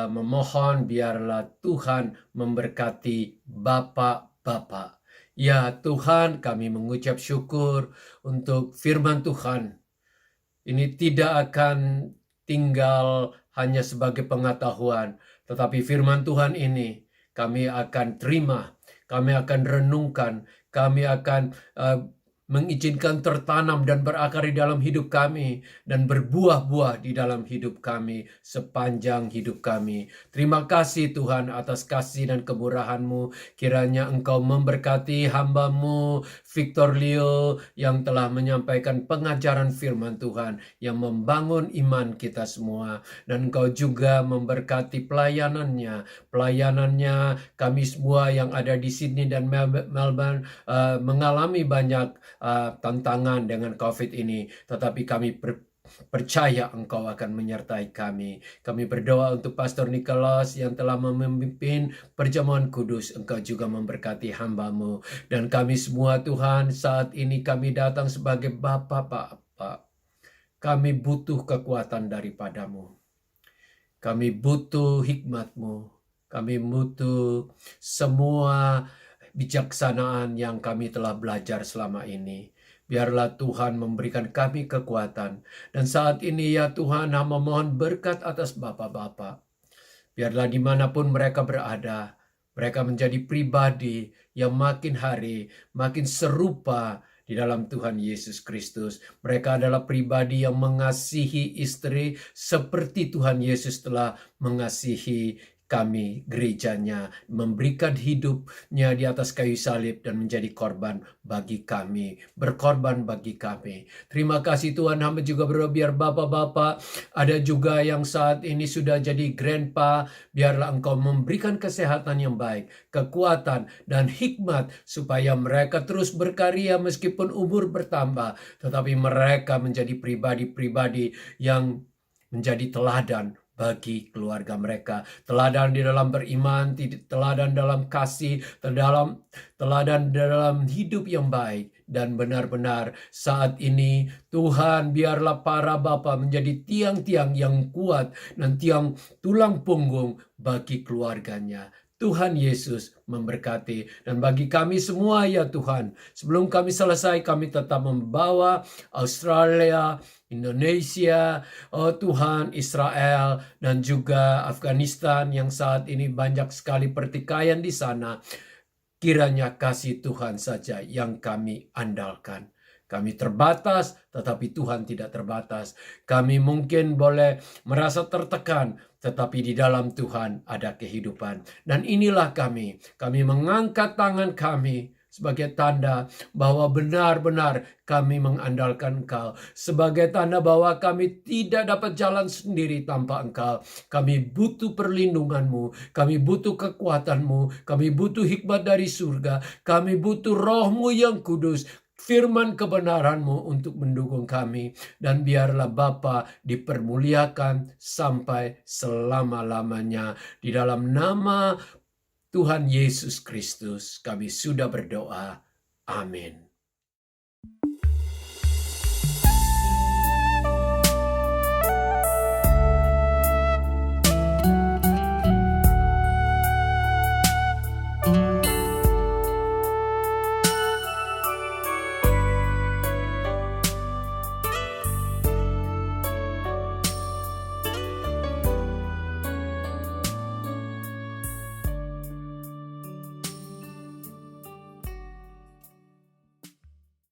memohon biarlah Tuhan memberkati Bapak-Bapak. Ya Tuhan, kami mengucap syukur untuk firman Tuhan. Ini tidak akan tinggal hanya sebagai pengetahuan, tetapi firman Tuhan ini kami akan terima, kami akan renungkan, kami akan mengizinkan tertanam dan berakar di dalam hidup kami, dan berbuah-buah di dalam hidup kami sepanjang hidup kami. Terima kasih Tuhan atas kasih dan kemurahan-Mu. Kiranya Engkau memberkati hamba-Mu Victor Leo yang telah menyampaikan pengajaran firman Tuhan yang membangun iman kita semua, dan Engkau juga memberkati pelayanannya kami semua yang ada di Sydney dan Melbourne mengalami banyak tantangan dengan COVID ini, tetapi kami percaya Engkau akan menyertai kami. Kami berdoa untuk Pastor Nicholas yang telah memimpin perjamuan kudus. Engkau juga memberkati hamba-Mu. Dan kami semua Tuhan, saat ini kami datang sebagai Bapa-Bapa. Kami butuh kekuatan daripada-Mu. Kami butuh hikmat-Mu. Kami butuh semua bijaksanaan yang kami telah belajar selama ini. Biarlah Tuhan memberikan kami kekuatan. Dan saat ini ya Tuhan, hamba mohon berkat atas Bapak-Bapak. Biarlah dimanapun mereka berada, mereka menjadi pribadi yang makin hari makin serupa di dalam Tuhan Yesus Kristus. Mereka adalah pribadi yang mengasihi istri seperti Tuhan Yesus telah mengasihi kami, gerejanya, memberikan hidupnya di atas kayu salib dan menjadi korban bagi kami, berkorban bagi kami. Terima kasih Tuhan, hamba juga berdoa biar Bapak-Bapak, ada juga yang saat ini sudah jadi grandpa, biarlah Engkau memberikan kesehatan yang baik, kekuatan dan hikmat, supaya mereka terus berkarya meskipun umur bertambah, tetapi mereka menjadi pribadi-pribadi yang menjadi teladan bagi keluarga mereka, teladan di dalam beriman, teladan dalam kasih, teladan dalam hidup yang baik. Dan benar-benar saat ini Tuhan, biarlah para bapa menjadi tiang-tiang yang kuat dan tiang tulang punggung bagi keluarganya. Tuhan Yesus memberkati. Dan bagi kami semua ya Tuhan, sebelum kami selesai, kami tetap membawa Australia, Indonesia, oh Tuhan, Israel, dan juga Afghanistan yang saat ini banyak sekali pertikaian di sana. Kiranya kasih Tuhan saja yang kami andalkan. Kami terbatas, tetapi Tuhan tidak terbatas. Kami mungkin boleh merasa tertekan, tetapi di dalam Tuhan ada kehidupan. Dan inilah kami mengangkat tangan kami sebagai tanda bahwa benar-benar kami mengandalkan Engkau. Sebagai tanda bahwa kami tidak dapat jalan sendiri tanpa Engkau. Kami butuh perlindungan-Mu, kami butuh kekuatan-Mu, kami butuh hikmat dari surga, kami butuh Roh-Mu yang kudus, firman kebenaran-Mu untuk mendukung kami. Dan biarlah Bapa dipermuliakan sampai selama-lamanya. Di dalam nama Tuhan Yesus Kristus kami sudah berdoa. Amin.